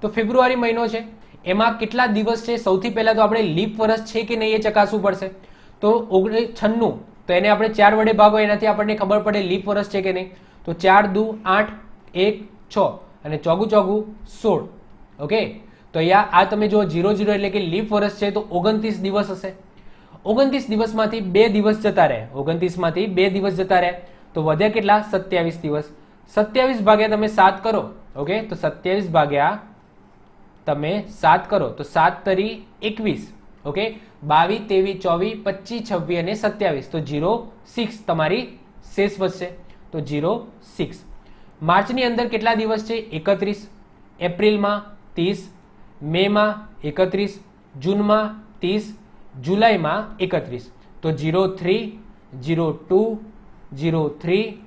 તો ફેબ્રુઆરી મહિનો છે, એમાં કેટલા દિવસ છે? સૌથી પહેલા તો આપણે લીપ વર્ષ છે કે નહીં એ ચકાસવું પડશે. તો 96, તો એને આપણે 4 વડે ભાગો, એનાથી આપણને ખબર પડે લીપ વર્ષ છે કે નહીં. તો 4 દુ 8, 1 6 અને ચોગું 16. ઓકે, તો અહીંયા આ તમે જો 00 એટલે કે લીપ વર્ષ છે તો 29 દિવસ હશે. 29 દિવસમાંથી 2 દિવસ જતા રહે. 29 માંથી 2 દિવસ જતા રહે તો વધ્યા કેટલા? 27 દિવસ. 27 ભાગ્યા તમે 7 કરો. ઓકે, તો 27 ભાગ્યા તમે 7 કરો તો 7 તરી 21. ઓકે, 22, 23, 24, 25, 26 અને 27. તો 06 તમારી શેષ વધશે. તો 06. માર્ચની અંદર કેટલા દિવસ છે? 31. એપ્રિલમાં 30, મેમાં 31, જૂનમાં 30, જુલાઈમાં 31. તો 03, 02, 03,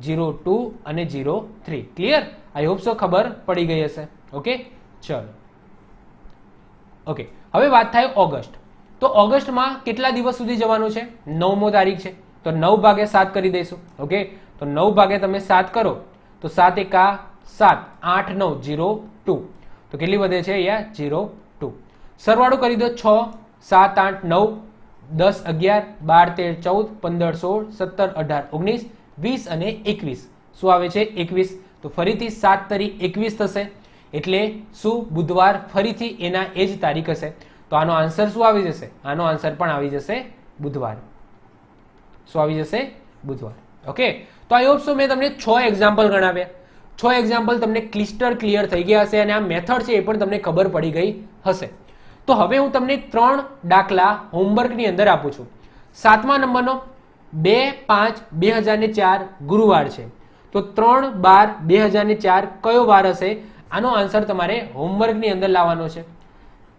02 અને 03. ક્લિયર? આઈ હોપ સો ખબર પડી ગઈ હશે. ઓકે, ચલો. ઓકે, હવે વાત થાય ઓગસ્ટ. તો ઓગસ્ટમાં કેટલા દિવસ સુધી જવાનું છે? 9મો તારીખ છે તો 9 ભાગ્યા 7 કરી દઈશું. ઓકે, તો 9 ભાગ્યા તમે 7 કરો તો 7 એકા 7, 8 9 02. તો કેટલી વધે છે અહીંયા? 02. સરવાળો કરી દો. 6 7 8 9 10 11 12 13 14 15 16 17 18 19 20 અને 21. શું આવે છે? 21. તો ફરીથી 7 તરી 21 થશે એટલે શું? બુધવાર. ફરીથી એના એ જ તારીખ હશે. તો આનો આન્સર શું આવી જશે? આનો આન્સર પણ આવી જશે બુધવાર. શું આવી જશે? બુધવાર. ઓકે, તો આઈ હોપ સો મેં તમને 6 એક્ઝામ્પલ ગણાવ્યા. 6 એક્ઝામ્પલ તમને ક્લિયર થઈ ગયા હશે અને આ મેથડ છે એ પણ તમને ખબર પડી ગઈ હશે. તો હવે હું તમને 3 દાખલા હોમવર્કની અંદર આપું છું. 7મા નંબરનો 2/5/2004 ગુરુવાર છે. તો 3/12/2004 કયો વાર હશે? આનો આન્સર તમારે હોમવર્કની અંદર લાવવાનો છે.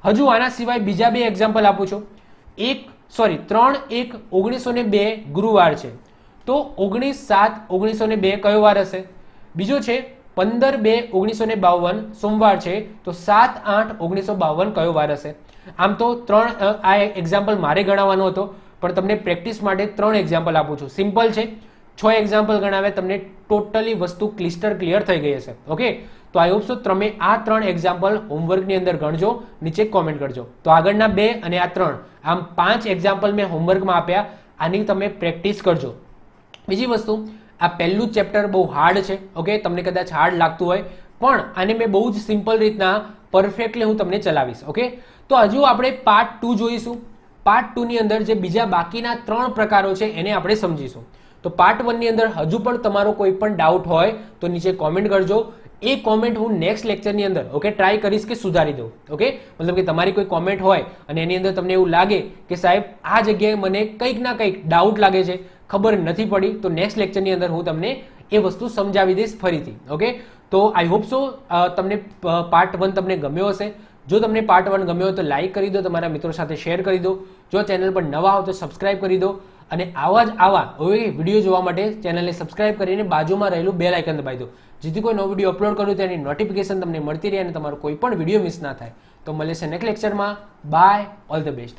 હજુ આના સિવાય બીજા 2 એક્ઝામ્પલ આપું છું. 3/1/1902 ગુરુવાર છે તો 19/7/1902 કયો વાર હશે? બીજો છે 15/2/1952 સોમવાર છે તો 7/8/1952 કયો વાર હશે? આમ તો 3 આ એક્ઝામ્પલ મારે ગણાવવાનો હતો પણ તમને પ્રેક્ટિસ માટે 3 એક્ઝામ્પલ આપું છું. સિમ્પલ છે. 6 એક્ઝામ્પલ ગણાવ્યા, તમને ટોટલી વસ્તુ ક્લિયર થઈ ગઈ હશે. ઓકે, તો આઈ હોપ સો તમે આ 3 એક્ઝામ્પલ હોમવર્કની અંદર ગણજો, નીચે કોમેન્ટ કરજો. તો આગળના 2 અને આ 3 આમ 5 એક્ઝામ્પલ મેં હોમવર્કમાં આપ્યા. આની તમે પ્રેક્ટિસ કરજો. બીજી વસ્તુ, આ પહેલું ચેપ્ટર બહુ હાર્ડ છે. ઓકે, તમને કદાચ હાર્ડ લાગતું હોય પણ આને મેં બહુ જ સિમ્પલ રીતના પરફેક્ટલી હું તમને ચલાવીશ. ઓકે, તો હજુ આપણે પાર્ટ 2 જોઈશું. પાર્ટ 2 ની અંદર જે બીજા બાકીના 3 પ્રકારો છે એને આપણે સમજીશું. તો પાર્ટ 1 ની અંદર હજુ પણ તમારો કોઈ પણ ડાઉટ હોય તો નીચે કોમેન્ટ કરજો. એ કોમેન્ટ હું નેક્સ્ટ લેક્ચરની અંદર ઓકે ટ્રાય કરીશ કે સુધારી દઉં. ઓકે, મતલબ કે તમારી કોઈ કોમેન્ટ હોય અને એની અંદર તમને એવું લાગે કે સાહેબ આ જગ્યાએ મને કંઈક ના કંઈક ડાઉટ લાગે છે, ખબર નથી પડી, તો નેક્સ્ટ લેક્ચરની અંદર હું તમને એ વસ્તુ સમજાવી દઈશ ફરીથી. ઓકે, તો આઈ હોપ સો તમને પાર્ટ 1 તમને ગમ્યો હશે. જો તમને પાર્ટ 1 ગમ્યો હોય તો લાઈક કરી દો, તમારા મિત્રો સાથે શેર કરી દો. જો ચેનલ પર નવા હો તો સબસ્ક્રાઇબ કરી દો અને આવા વિડીયો જોવા માટે ચેનલને સબસ્ક્રાઇબ કરીને બાજુમાં રહેલું બેલ આઇકન દબાવી દો, જેથી કોઈ નવો વિડીયો અપલોડ કરું તેની નોટિફિકેશન તમને મળતી રહે અને તમારો કોઈ પણ વિડીયો મિસ ના થાય. તો મળે છે નેક્સ્ટ લેક્ચરમાં. Bye, all the best.